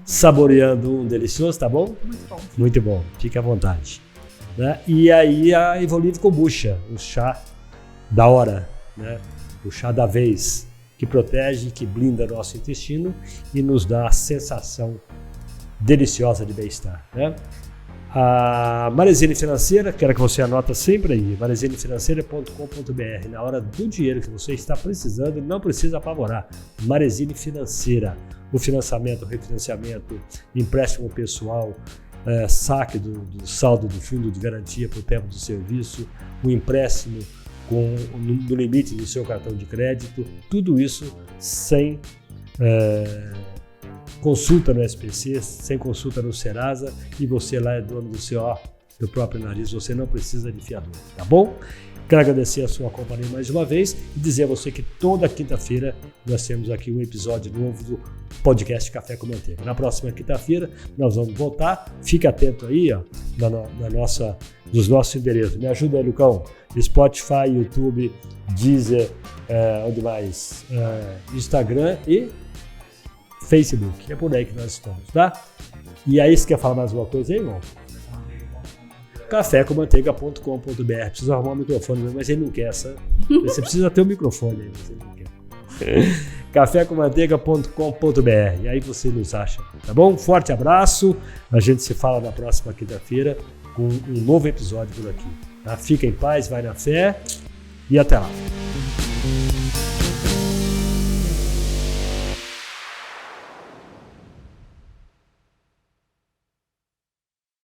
saboreando um delicioso, tá bom? Muito bom. Muito bom, fique à vontade. Né? E aí a Evolve Kombucha, o chá da hora, né? O chá da vez, que protege, que blinda nosso intestino e nos dá a sensação deliciosa de bem-estar, né? A Marezine Financeira, quero que você anota sempre aí, marezinefinanceira.com.br. Na hora do dinheiro que você está precisando, não precisa apavorar. Marezine Financeira, o financiamento, o refinanciamento, empréstimo pessoal, saque do saldo do fundo de garantia para o tempo do serviço, o empréstimo no limite do seu cartão de crédito, tudo isso sem consulta no SPC, sem consulta no Serasa, e você lá é dono do próprio nariz, você não precisa de fiador, tá bom? Quero agradecer a sua companhia mais uma vez e dizer a você que toda quinta-feira nós temos aqui um episódio novo do podcast Café com Manteiga. Na próxima quinta-feira nós vamos voltar, fique atento aí nos nossos endereços. Me ajuda aí, Lucão, Spotify, YouTube, Deezer, onde mais? Instagram e Facebook, é por aí que nós estamos, tá? E aí, você quer falar mais uma coisa aí, irmão? cafécommanteiga.com.br. Precisa arrumar o microfone, mas ele não quer essa. Você precisa ter um microfone aí, mas ele não quer. cafécommanteiga.com.br. E aí você nos acha, tá bom? Um forte abraço. A gente se fala na próxima quinta-feira com um novo episódio por aqui. Tá? Fica em paz, vai na fé e até lá.